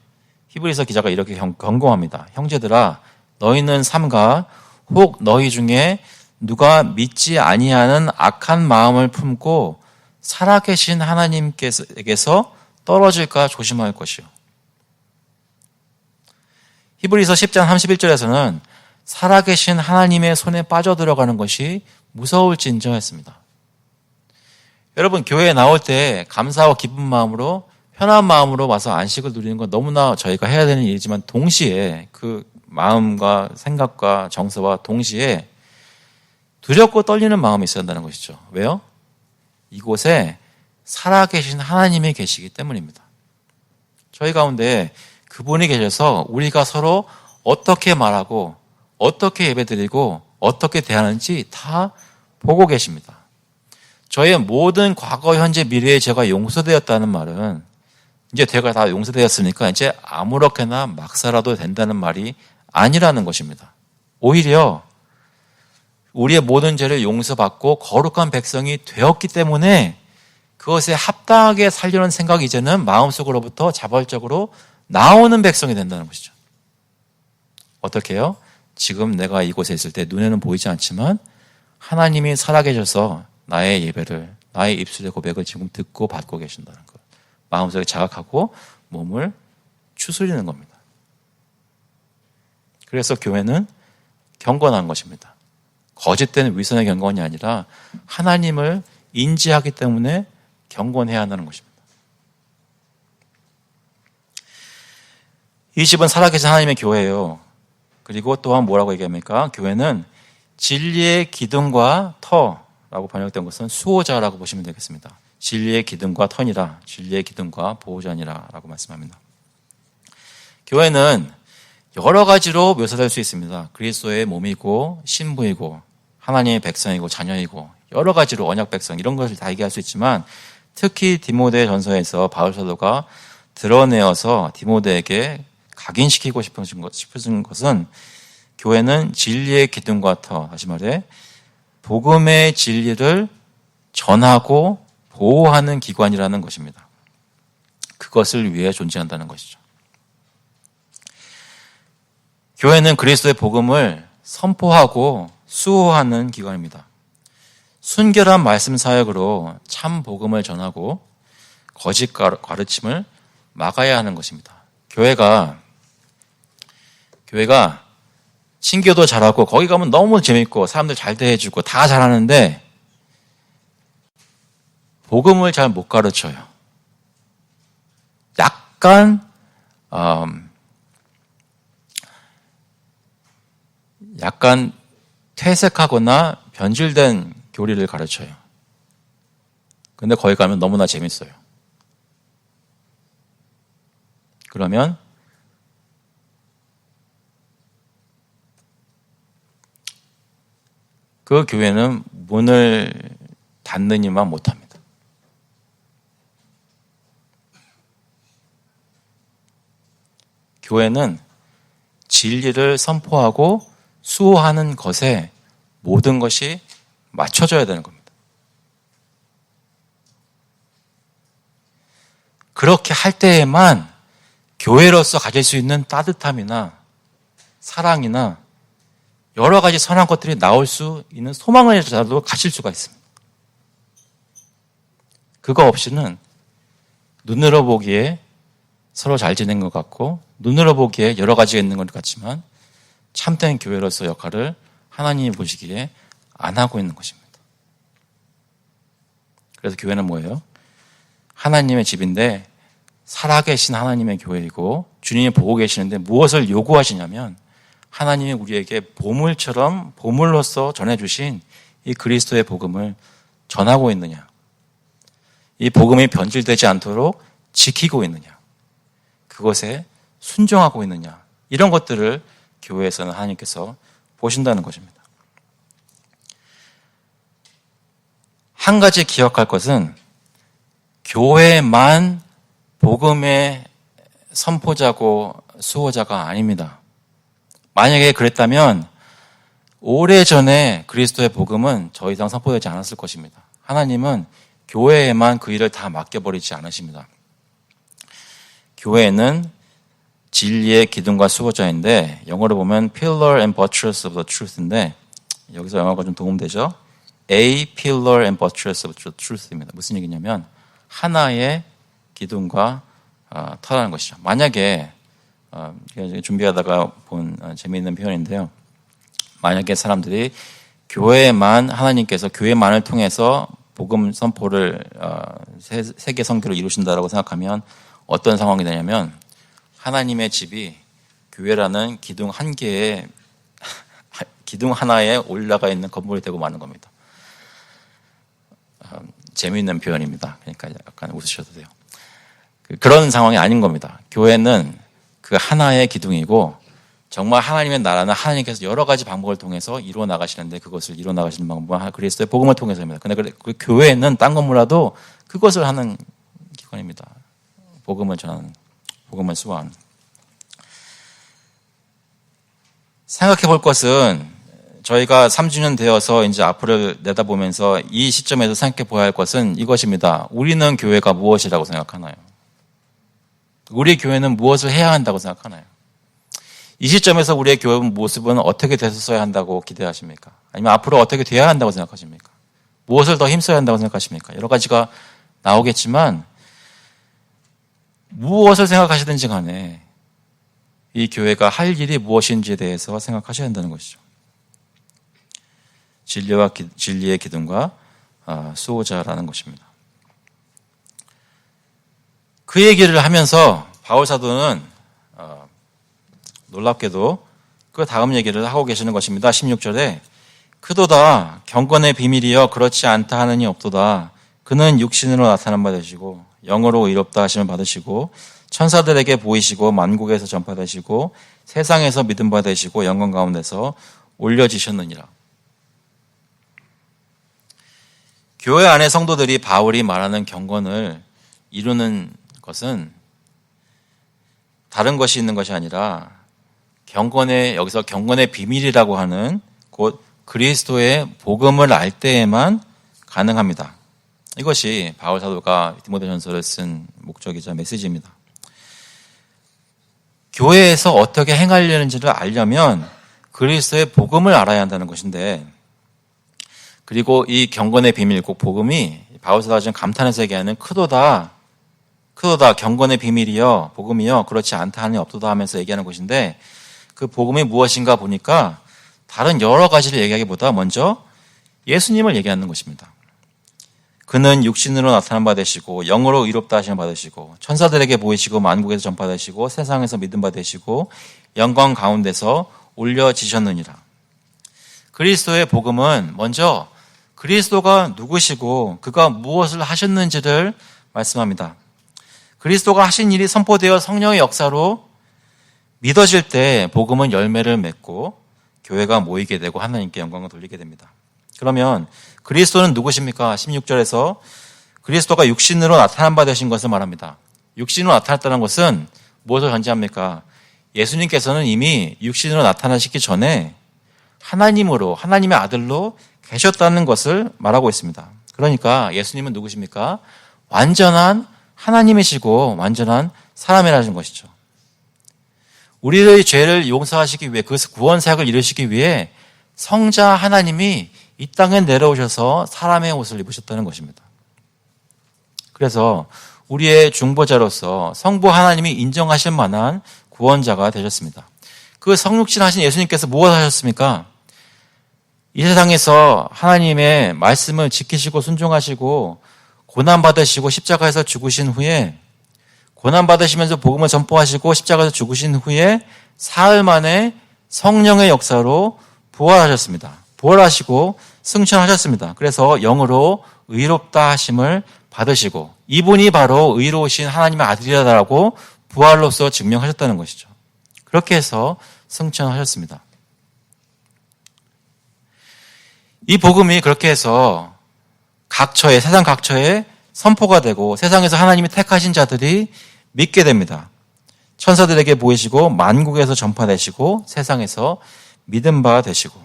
히브리서 기자가 이렇게 경고합니다. 형제들아, 너희는 삼가 혹 너희 중에 누가 믿지 아니하는 악한 마음을 품고 살아계신 하나님께서 떨어질까 조심할 것이요. 히브리서 10장 31절에서는 살아계신 하나님의 손에 빠져들어가는 것이 무서울진저 했습니다. 여러분, 교회에 나올 때 감사와 기쁜 마음으로, 편한 마음으로 와서 안식을 누리는 건 너무나 저희가 해야 되는 일이지만, 동시에 그 마음과 생각과 정서와 동시에 두렵고 떨리는 마음이 있어야 한다는 것이죠. 왜요? 이곳에 살아계신 하나님이 계시기 때문입니다. 저희 가운데 그분이 계셔서 우리가 서로 어떻게 말하고 어떻게 예배드리고 어떻게 대하는지 다 보고 계십니다. 저의 모든 과거, 현재, 미래의 죄가 용서되었다는 말은 이제 죄가 다 용서되었으니까 이제 아무렇게나 막 살아도 된다는 말이 아니라는 것입니다. 오히려 우리의 모든 죄를 용서받고 거룩한 백성이 되었기 때문에 그것에 합당하게 살려는 생각이 이제는 마음속으로부터 자발적으로 나오는 백성이 된다는 것이죠. 어떻게 해요? 지금 내가 이곳에 있을 때 눈에는 보이지 않지만 하나님이 살아계셔서 나의 예배를, 나의 입술의 고백을 지금 듣고 받고 계신다는 것. 마음속에 자각하고 몸을 추스리는 겁니다. 그래서 교회는 경건한 것입니다. 거짓된 위선의 경건이 아니라 하나님을 인지하기 때문에 경건해야 한다는 것입니다. 이 집은 살아계신 하나님의 교회예요. 그리고 또한 뭐라고 얘기합니까? 교회는 진리의 기둥과 터라고 번역된 것은 수호자라고 보시면 되겠습니다. 진리의 기둥과 터니라, 진리의 기둥과 보호자니라 라고 말씀합니다. 교회는 여러 가지로 묘사될 수 있습니다. 그리스도의 몸이고 신부이고 하나님의 백성이고 자녀이고 여러 가지로 언약 백성 이런 것을 다 얘기할 수 있지만 특히 디모데 전서에서 바울 사도가 드러내어서 디모데에게 각인시키고 싶은 것은 교회는 진리의 기둥과 터, 다시 말해 복음의 진리를 전하고 보호하는 기관이라는 것입니다. 그것을 위해 존재한다는 것이죠. 교회는 그리스도의 복음을 선포하고 수호하는 기관입니다. 순결한 말씀 사역으로 참 복음을 전하고 거짓 가르침을 막아야 하는 것입니다. 교회가 친교도 잘하고 거기 가면 너무 재밌고 사람들 잘 대해주고 다 잘하는데 복음을 잘 못 가르쳐요. 약간 퇴색하거나 변질된 교리를 가르쳐요. 근데 거기 가면 너무나 재밌어요. 그러면 그 교회는 문을 닫느니만 못합니다. 교회는 진리를 선포하고 수호하는 것에 모든 것이 맞춰져야 되는 겁니다. 그렇게 할 때에만 교회로서 가질 수 있는 따뜻함이나 사랑이나 여러 가지 선한 것들이 나올 수 있는 소망을라도 가질 수가 있습니다. 그거 없이는 눈으로 보기에 서로 잘 지낸 것 같고 눈으로 보기에 여러 가지가 있는 것 같지만 참된 교회로서 역할을 하나님이 보시기에 안 하고 있는 것입니다. 그래서 교회는 뭐예요? 하나님의 집인데 살아계신 하나님의 교회이고 주님이 보고 계시는데 무엇을 요구하시냐면 하나님이 우리에게 보물로서 전해주신 이 그리스도의 복음을 전하고 있느냐, 이 복음이 변질되지 않도록 지키고 있느냐, 그것에 순종하고 있느냐, 이런 것들을 교회에서는 하나님께서 보신다는 것입니다. 한 가지 기억할 것은 교회만 복음의 선포자고 수호자가 아닙니다. 만약에 그랬다면 오래전에 그리스도의 복음은 더 이상 선포되지 않았을 것입니다. 하나님은 교회에만 그 일을 다 맡겨버리지 않으십니다. 교회는 진리의 기둥과 수호자인데 영어로 보면 Pillar and Buttress of the Truth인데 여기서 영어가 좀 도움되죠? A Pillar and Buttress of the Truth입니다. 무슨 얘기냐면 하나의 기둥과 터라는 것이죠. 만약에 준비하다가 본 재미있는 표현인데요. 만약에 사람들이 교회만 하나님께서 교회만을 통해서 복음 선포를 세계 선교를 이루신다라고 생각하면 어떤 상황이 되냐면 하나님의 집이 교회라는 기둥 한 개에 기둥 하나에 올라가 있는 건물이 되고 마는 겁니다. 재미있는 표현입니다. 그러니까 약간 웃으셔도 돼요. 그런 상황이 아닌 겁니다. 교회는 그 하나의 기둥이고 정말 하나님의 나라는 하나님께서 여러 가지 방법을 통해서 이루어 나가시는데 그것을 이루어 나가시는 방법은 그리스도의 복음을 통해서입니다. 그런데 그 교회는 딴 건 몰라도 그것을 하는 기관입니다. 복음을 전하는, 복음을 수호하는. 생각해 볼 것은 저희가 3주년 되어서 이제 앞으로 내다보면서 이 시점에서 생각해 보아야 할 것은 이것입니다. 우리는 교회가 무엇이라고 생각하나요? 우리 교회는 무엇을 해야 한다고 생각하나요? 이 시점에서 우리의 교회 모습은 어떻게 됐었어야 한다고 기대하십니까? 아니면 앞으로 어떻게 돼야 한다고 생각하십니까? 무엇을 더 힘써야 한다고 생각하십니까? 여러 가지가 나오겠지만 무엇을 생각하시든지 간에 이 교회가 할 일이 무엇인지에 대해서 생각하셔야 한다는 것이죠. 진리의 기둥과 수호자라는 것입니다. 그 얘기를 하면서 바울 사도는 놀랍게도 그 다음 얘기를 하고 계시는 것입니다. 16절에 크도다 경건의 비밀이여 그렇지 않다 하느니 없도다. 그는 육신으로 나타난 바 되시고 영으로 의롭다 하심을 받으시고 천사들에게 보이시고 만국에서 전파되시고 세상에서 믿음 바 되시고 영광 가운데서 올려지셨느니라. 교회 안의 성도들이 바울이 말하는 경건을 이루는 것은 다른 것이 있는 것이 아니라 여기서 경건의 비밀이라고 하는 곧 그리스도의 복음을 알 때에만 가능합니다. 이것이 바울 사도가 디모데전서를 쓴 목적이자 메시지입니다. 교회에서 어떻게 행하려는지를 알려면 그리스도의 복음을 알아야 한다는 것인데, 그리고 이 경건의 비밀, 꼭 복음이 바울 사도가 지금 감탄해서 얘기하는 크도다 경건의 비밀이여 복음이여 그렇지 않다 하니 없도다 하면서 얘기하는 것인데, 그 복음이 무엇인가 보니까 다른 여러 가지를 얘기하기보다 먼저 예수님을 얘기하는 것입니다. 그는 육신으로 나타난 바 되시고 영으로 의롭다 하심을 받으시고 천사들에게 보이시고 만국에서 전파되시고 세상에서 믿음 받으시고 영광 가운데서 올려지셨느니라. 그리스도의 복음은 먼저 그리스도가 누구시고 그가 무엇을 하셨는지를 말씀합니다. 그리스도가 하신 일이 선포되어 성령의 역사로 믿어질 때 복음은 열매를 맺고 교회가 모이게 되고 하나님께 영광을 돌리게 됩니다. 그러면 그리스도는 누구십니까? 16절에서 그리스도가 육신으로 나타난 바 되신 것을 말합니다. 육신으로 나타났다는 것은 무엇을 전제합니까? 예수님께서는 이미 육신으로 나타나시기 전에 하나님의 아들로 계셨다는 것을 말하고 있습니다. 그러니까 예수님은 누구십니까? 완전한 하나님이시고 완전한 사람이라는 것이죠. 우리의 죄를 용서하시기 위해, 그 구원 사역을 이루시기 위해 성자 하나님이 이 땅에 내려오셔서 사람의 옷을 입으셨다는 것입니다. 그래서 우리의 중보자로서 성부 하나님이 인정하실 만한 구원자가 되셨습니다. 그 성육신 하신 예수님께서 무엇을 하셨습니까? 이 세상에서 하나님의 말씀을 지키시고 순종하시고 고난받으시고 십자가에서 죽으신 후에, 고난받으시면서 복음을 전포하시고 십자가에서 죽으신 후에 사흘 만에 성령의 역사로 부활하셨습니다. 부활하시고 승천하셨습니다. 그래서 영으로 의롭다 하심을 받으시고 이분이 바로 의로우신 하나님의 아들이라고 부활로서 증명하셨다는 것이죠. 그렇게 해서 승천하셨습니다. 이 복음이 그렇게 해서 세상 각처에 선포가 되고 세상에서 하나님이 택하신 자들이 믿게 됩니다. 천사들에게 보이시고 만국에서 전파되시고 세상에서 믿음 바 되시고,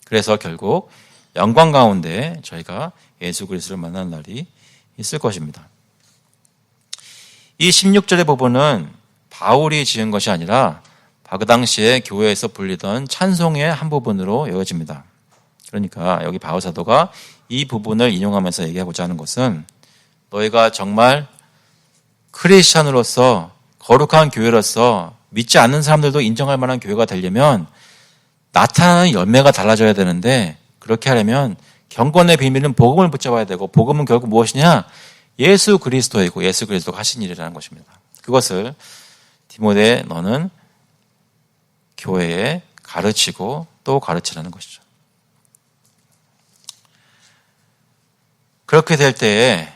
그래서 결국 영광 가운데 저희가 예수 그리스도를 만나는 날이 있을 것입니다. 이 16절의 부분은 바울이 지은 것이 아니라 그 당시에 교회에서 불리던 찬송의 한 부분으로 여겨집니다. 그러니까 여기 바울 사도가 이 부분을 인용하면서 얘기하고자 하는 것은, 너희가 정말 크리스찬으로서 거룩한 교회로서 믿지 않는 사람들도 인정할 만한 교회가 되려면 나타나는 열매가 달라져야 되는데, 그렇게 하려면 경건의 비밀은 복음을 붙잡아야 되고, 복음은 결국 무엇이냐? 예수 그리스도이고 예수 그리스도가 하신 일이라는 것입니다. 그것을 디모데 너는 교회에 가르치고 또 가르치라는 것이죠. 그렇게 될 때에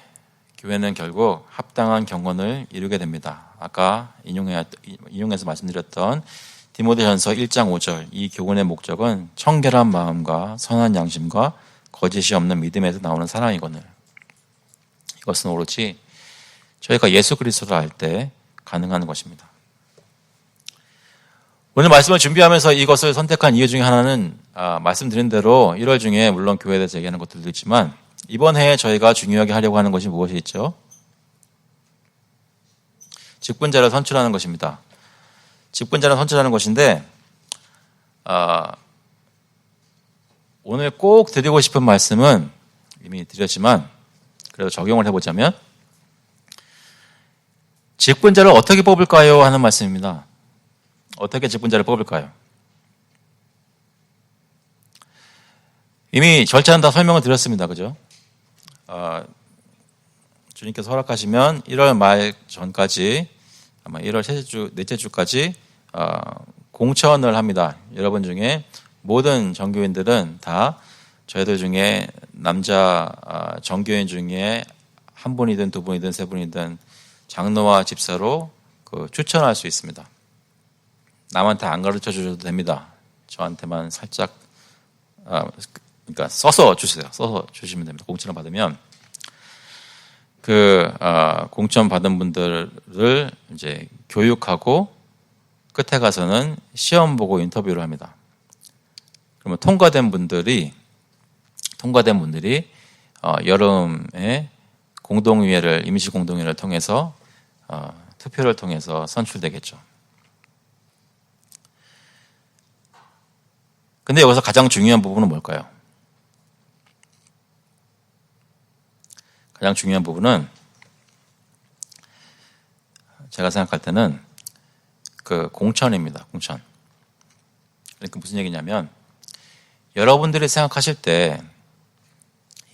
교회는 결국 합당한 경건을 이루게 됩니다. 아까 인용해서 말씀드렸던 디모데전서 1장 5절, 이 교훈의 목적은 청결한 마음과 선한 양심과 거짓이 없는 믿음에서 나오는 사랑이거늘. 이것은 오로지 저희가 예수 그리스도를 알 때 가능한 것입니다. 오늘 말씀을 준비하면서 이것을 선택한 이유 중에 하나는 말씀드린 대로 1월 중에 물론 교회에 대해서 얘기하는 것들도 있지만, 이번 해에 저희가 중요하게 하려고 하는 것이 무엇이 있죠? 직분자를 선출하는 것입니다. 직분자를 선출하는 것인데, 오늘 꼭 드리고 싶은 말씀은 이미 드렸지만 그래도 적용을 해보자면, 직분자를 어떻게 뽑을까요? 하는 말씀입니다. 어떻게 직분자를 뽑을까요? 이미 절차는 다 설명을 드렸습니다. 그죠? 주님께서 허락하시면 1월 말 전까지, 아마 1월 넷째 주까지 공천을 합니다. 여러분 중에 모든 정교인들은 다 저희들 중에 남자 정교인 중에 한 분이든 두 분이든 세 분이든 장로와 집사로 추천할 수 있습니다. 남한테 안 가르쳐 주셔도 됩니다. 저한테만 살짝 그러니까 써서 주세요. 써서 주시면 됩니다. 공천을 받으면 공천 받은 분들을 이제 교육하고 끝에 가서는 시험 보고 인터뷰를 합니다. 그러면 통과된 분들이 여름에 임시 공동회의를 통해서 투표를 통해서 선출되겠죠. 근데 여기서 가장 중요한 부분은 뭘까요? 가장 중요한 부분은 제가 생각할 때는 공천입니다. 공천. 그러니까 무슨 얘기냐면 여러분들이 생각하실 때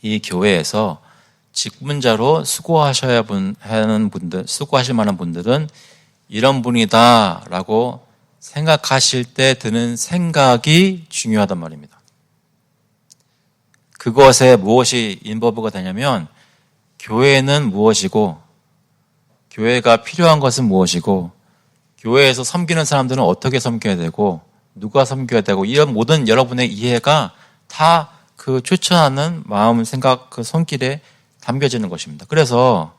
이 교회에서 직분자로 수고하실 만한 분들은 이런 분이다라고 생각하실 때 드는 생각이 중요하단 말입니다. 그것에 무엇이 인버브가 되냐면 교회는 무엇이고 교회가 필요한 것은 무엇이고 교회에서 섬기는 사람들은 어떻게 섬겨야 되고 누가 섬겨야 되고 이런 모든 여러분의 이해가 다 추천하는 마음, 생각, 손길에 담겨지는 것입니다. 그래서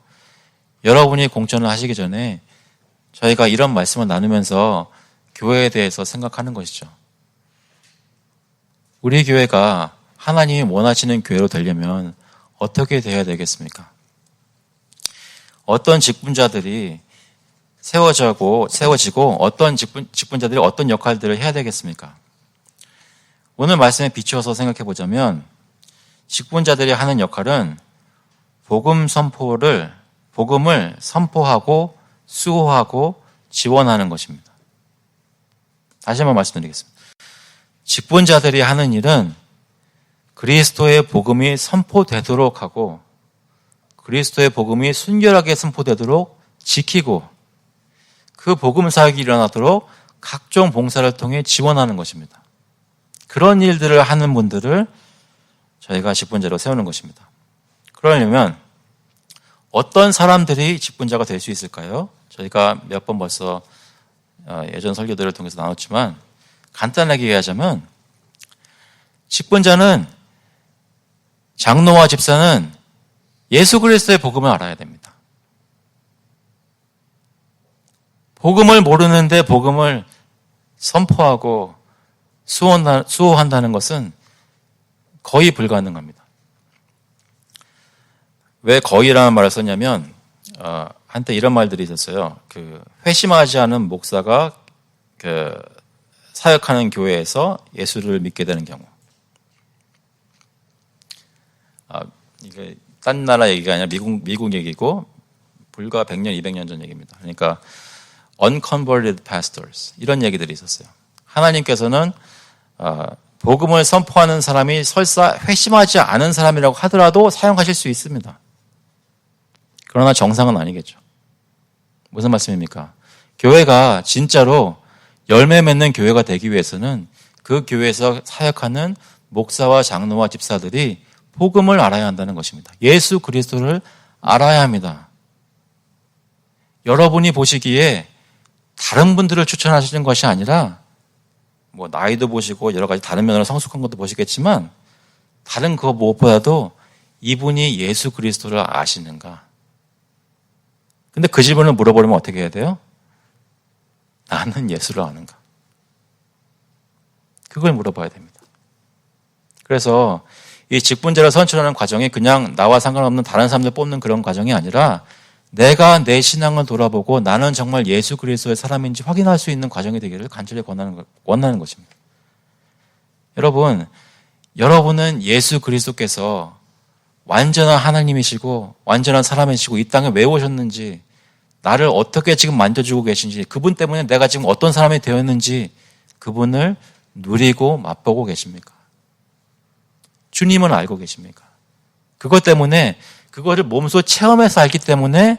여러분이 공천을 하시기 전에 저희가 이런 말씀을 나누면서 교회에 대해서 생각하는 것이죠. 우리 교회가 하나님이 원하시는 교회로 되려면 어떻게 되어야 되겠습니까? 어떤 직분자들이 세워지고 어떤 직분자들이 어떤 역할들을 해야 되겠습니까? 오늘 말씀에 비추어서 생각해 보자면 직분자들이 하는 역할은 복음을 선포하고 수호하고 지원하는 것입니다. 다시 한번 말씀드리겠습니다. 직분자들이 하는 일은 그리스도의 복음이 선포되도록 하고 그리스도의 복음이 순결하게 선포되도록 지키고 그 복음 사역이 일어나도록 각종 봉사를 통해 지원하는 것입니다. 그런 일들을 하는 분들을 저희가 직분자로 세우는 것입니다. 그러려면 어떤 사람들이 직분자가 될 수 있을까요? 저희가 몇 번 벌써 예전 설교들을 통해서 나눴지만 간단하게 얘기하자면 직분자는 장로와 집사는 예수 그리스도의 복음을 알아야 됩니다. 복음을 모르는데 복음을 선포하고 수호한다는 것은 거의 불가능합니다. 왜 거의라는 말을 썼냐면 한때 이런 말들이 있었어요. 회심하지 않은 목사가 사역하는 교회에서 예수를 믿게 되는 경우. 이게 딴 나라 얘기가 아니라 미국 얘기고 불과 100년, 200년 전 얘기입니다. 그러니까 unconverted pastors 이런 얘기들이 있었어요. 하나님께서는 복음을 선포하는 사람이 설사 회심하지 않은 사람이라고 하더라도 사용하실 수 있습니다. 그러나 정상은 아니겠죠. 무슨 말씀입니까? 교회가 진짜로 열매 맺는 교회가 되기 위해서는 그 교회에서 사역하는 목사와 장로와 집사들이 복음을 알아야 한다는 것입니다. 예수 그리스도를 알아야 합니다. 여러분이 보시기에 다른 분들을 추천하시는 것이 아니라 나이도 보시고 여러 가지 다른 면으로 성숙한 것도 보시겠지만 다른 그거 무엇보다도 이분이 예수 그리스도를 아시는가? 근데 그 질문을 물어보려면 어떻게 해야 돼요? 나는 예수를 아는가? 그걸 물어봐야 됩니다. 그래서 이 직분자를 선출하는 과정이 그냥 나와 상관없는 다른 사람들 뽑는 그런 과정이 아니라 내가 내 신앙을 돌아보고 나는 정말 예수 그리스도의 사람인지 확인할 수 있는 과정이 되기를 간절히 원하는 것입니다. 여러분은 예수 그리스도께서 완전한 하나님이시고 완전한 사람이시고 이 땅에 왜 오셨는지 나를 어떻게 지금 만져주고 계신지 그분 때문에 내가 지금 어떤 사람이 되었는지 그분을 누리고 맛보고 계십니까? 주님은 알고 계십니까? 그것 때문에 그거를 몸소 체험해서 알기 때문에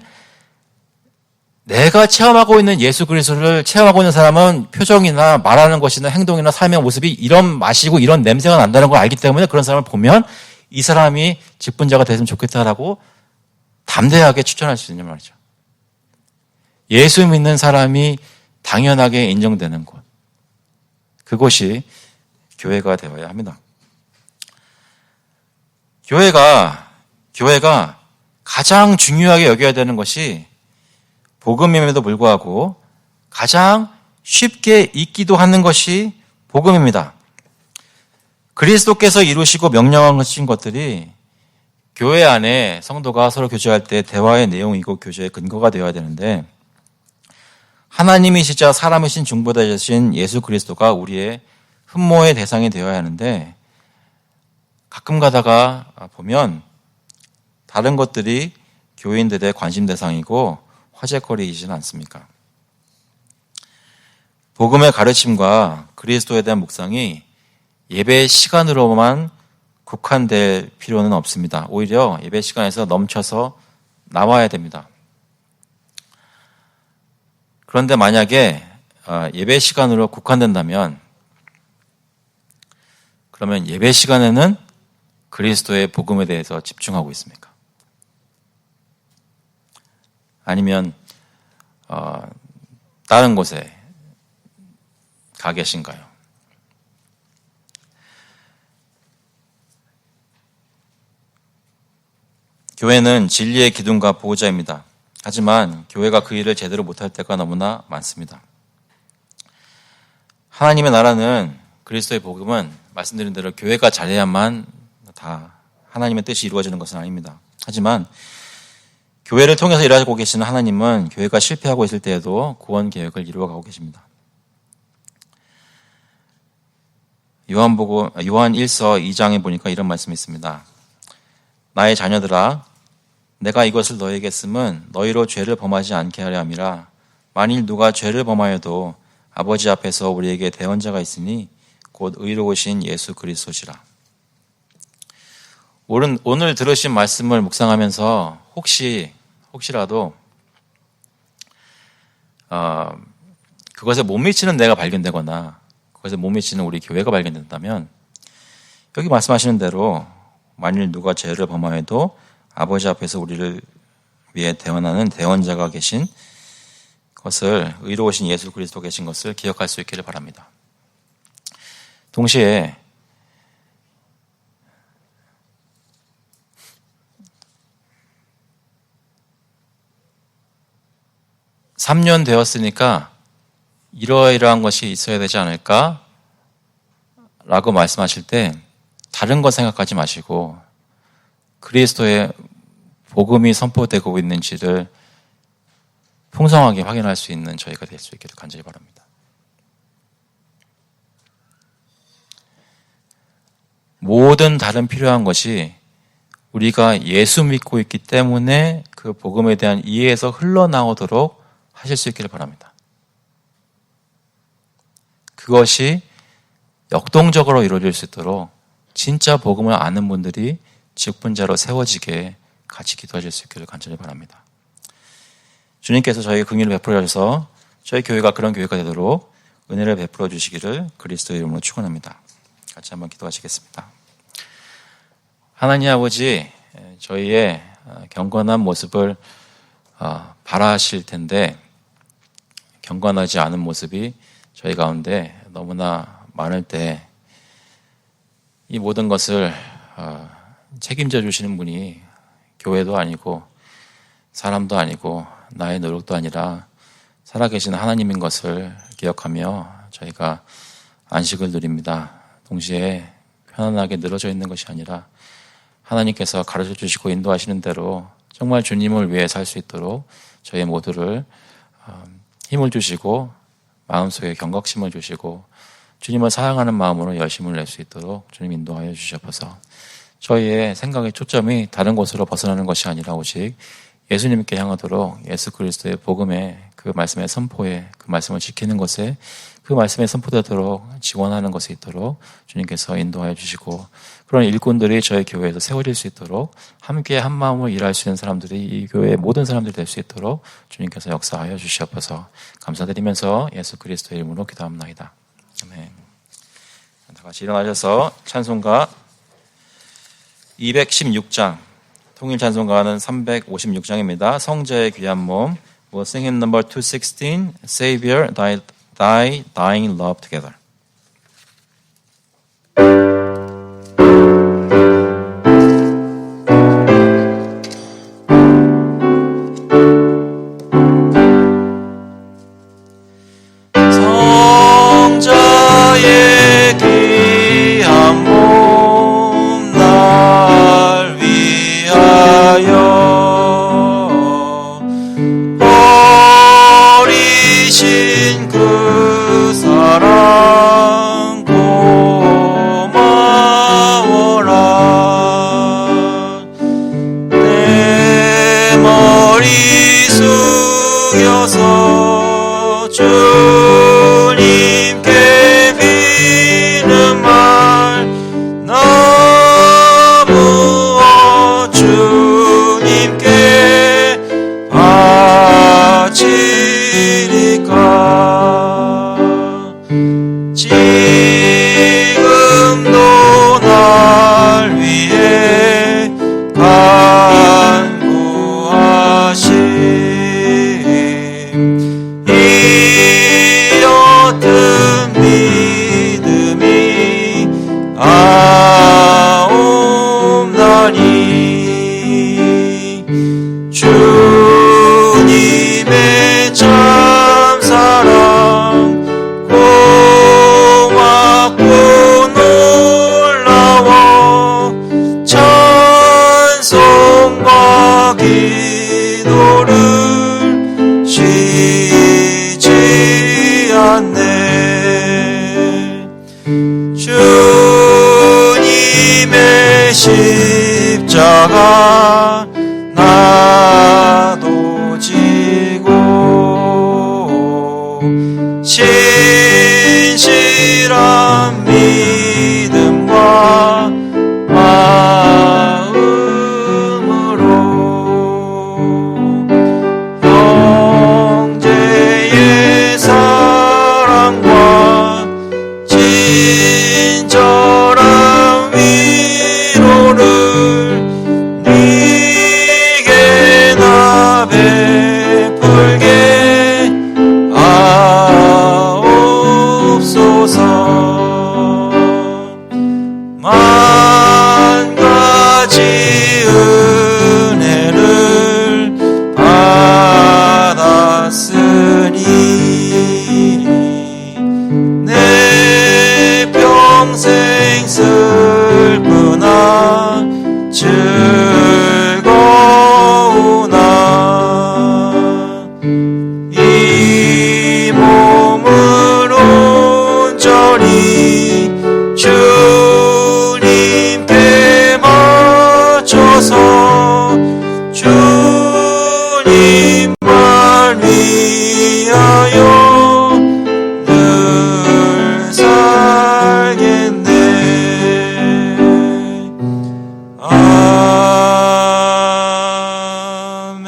내가 체험하고 있는 예수 그리스도를 체험하고 있는 사람은 표정이나 말하는 것이나 행동이나 삶의 모습이 이런 맛이고 이런 냄새가 난다는 걸 알기 때문에 그런 사람을 보면 이 사람이 직분자가 됐으면 좋겠다라고 담대하게 추천할 수 있는 말이죠. 예수 믿는 사람이 당연하게 인정되는 곳. 그곳이 교회가 되어야 합니다. 교회가 가장 중요하게 여겨야 되는 것이 복음임에도 불구하고 가장 쉽게 잊기도 하는 것이 복음입니다. 그리스도께서 이루시고 명령하신 것들이 교회 안에 성도가 서로 교제할 때 대화의 내용이고 교제의 근거가 되어야 되는데, 하나님이시자 사람이신 중보자이신 예수 그리스도가 우리의 흠모의 대상이 되어야 하는데, 가끔 가다가 보면 다른 것들이 교인들의 관심 대상이고 화제거리이지는 않습니까? 복음의 가르침과 그리스도에 대한 묵상이 예배 시간으로만 국한될 필요는 없습니다. 오히려 예배 시간에서 넘쳐서 나와야 됩니다. 그런데 만약에 예배 시간으로 국한된다면, 그러면 예배 시간에는 그리스도의 복음에 대해서 집중하고 있습니까? 아니면 다른 곳에 가 계신가요? 교회는 진리의 기둥과 보호자입니다. 하지만 교회가 그 일을 제대로 못할 때가 너무나 많습니다. 하나님의 나라는, 그리스도의 복음은 말씀드린 대로 교회가 잘해야만 다 하나님의 뜻이 이루어지는 것은 아닙니다. 하지만 교회를 통해서 일하고 계시는 하나님은 교회가 실패하고 있을 때에도 구원 계획을 이루어가고 계십니다. 요한 1서 2장에 보니까 이런 말씀이 있습니다. 나의 자녀들아, 내가 이것을 너에게 쓰면 너희로 죄를 범하지 않게 하려 함이라. 만일 누가 죄를 범하여도 아버지 앞에서 우리에게 대언자가 있으니 곧 의로우신 예수 그리스도시라. 오늘 들으신 말씀을 묵상하면서 혹시라도 그것에 못 미치는 내가 발견되거나 그것에 못 미치는 우리 교회가 발견된다면, 여기 말씀하시는 대로 만일 누가 죄를 범하여도 아버지 앞에서 우리를 위해 대언하는 대언자가 계신 것을, 의로우신 예수 그리스도 계신 것을 기억할 수 있기를 바랍니다. 동시에 3년 되었으니까 이러이러한 것이 있어야 되지 않을까? 라고 말씀하실 때 다른 것 생각하지 마시고 그리스도의 복음이 선포되고 있는지를 풍성하게 확인할 수 있는 저희가 될 수 있기를 간절히 바랍니다. 모든 다른 필요한 것이 우리가 예수 믿고 있기 때문에 그 복음에 대한 이해에서 흘러나오도록 하실 수 있기를 바랍니다. 그것이 역동적으로 이루어질 수 있도록 진짜 복음을 아는 분들이 직분자로 세워지게 같이 기도하실 수 있기를 간절히 바랍니다. 주님께서 저희에게 긍휼을 베풀어 주셔서 저희 교회가 그런 교회가 되도록 은혜를 베풀어 주시기를 그리스도의 이름으로 축원합니다. 같이 한번 기도하시겠습니다. 하나님 아버지, 저희의 경건한 모습을 바라실 텐데 경건하지 않은 모습이 저희 가운데 너무나 많을 때 이 모든 것을 책임져 주시는 분이 교회도 아니고 사람도 아니고 나의 노력도 아니라 살아계신 하나님인 것을 기억하며 저희가 안식을 누립니다. 동시에 편안하게 늘어져 있는 것이 아니라 하나님께서 가르쳐 주시고 인도하시는 대로 정말 주님을 위해 살 수 있도록 저희 모두를 힘을 주시고 마음속에 경각심을 주시고 주님을 사랑하는 마음으로 열심을 낼 수 있도록 주님 인도하여 주시옵소서. 저희의 생각의 초점이 다른 곳으로 벗어나는 것이 아니라 오직 예수님께 향하도록 예수 그리스도의 복음에 그 말씀의 선포에 그 말씀을 지키는 것에 그 말씀에 선포되도록 지원하는 것에 있도록 주님께서 인도하여 주시고 그런 일꾼들이 저희 교회에서 세워질 수 있도록 함께 한 마음으로 일할 수 있는 사람들이 이 교회의 모든 사람들이 될 수 있도록 주님께서 역사하여 주시옵소서. 감사드리면서 예수 그리스도의 이름으로 기도합니다. 아멘. 다 같이 일어나셔서 찬송가 216장 통일 찬송가는 356장입니다. 성자의 귀한 몸 We'll sing in number 216 Savior, thy dying love together. 주님의 십자가 나도 지고 신실한 믿음과 마음으로 형제의 사랑과 친절한 위로를 네게 나 베풀게 하옵소서. 만 가지 은혜를 받았으니 내 평생 슬프나 즐거우나 이 몸을 온전히 주님께 맞춰서 주님만 위하여 늘 살겠네. 아멘.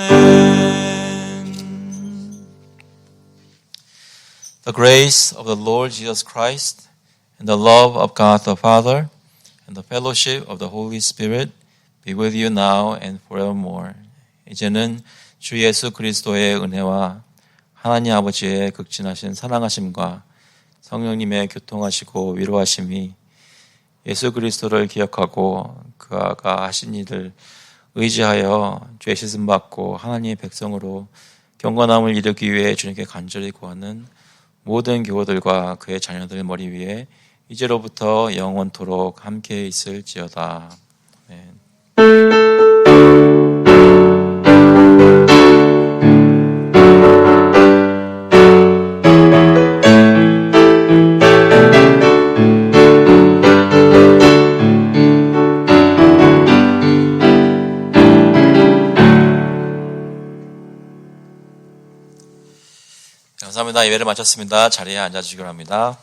The grace of the Lord Jesus Christ and the love of God the Father and the fellowship of the Holy Spirit be with you now and forevermore. 이제는 주 예수 그리스도의 은혜와 하나님 아버지의 극진하신 사랑하심과 성령님의 교통하시고 위로하심이 예수 그리스도를 기억하고 그가 하신 일을 의지하여 죄 씻음 받고 하나님의 백성으로 경건함을 이루기 위해 주님께 간절히 구하는 모든 교우들과 그의 자녀들 머리 위에 이제로부터 영원토록 함께 있을지어다. 아멘. 감사합니다. 예배를 마쳤습니다. 자리에 앉아주시기 바랍니다.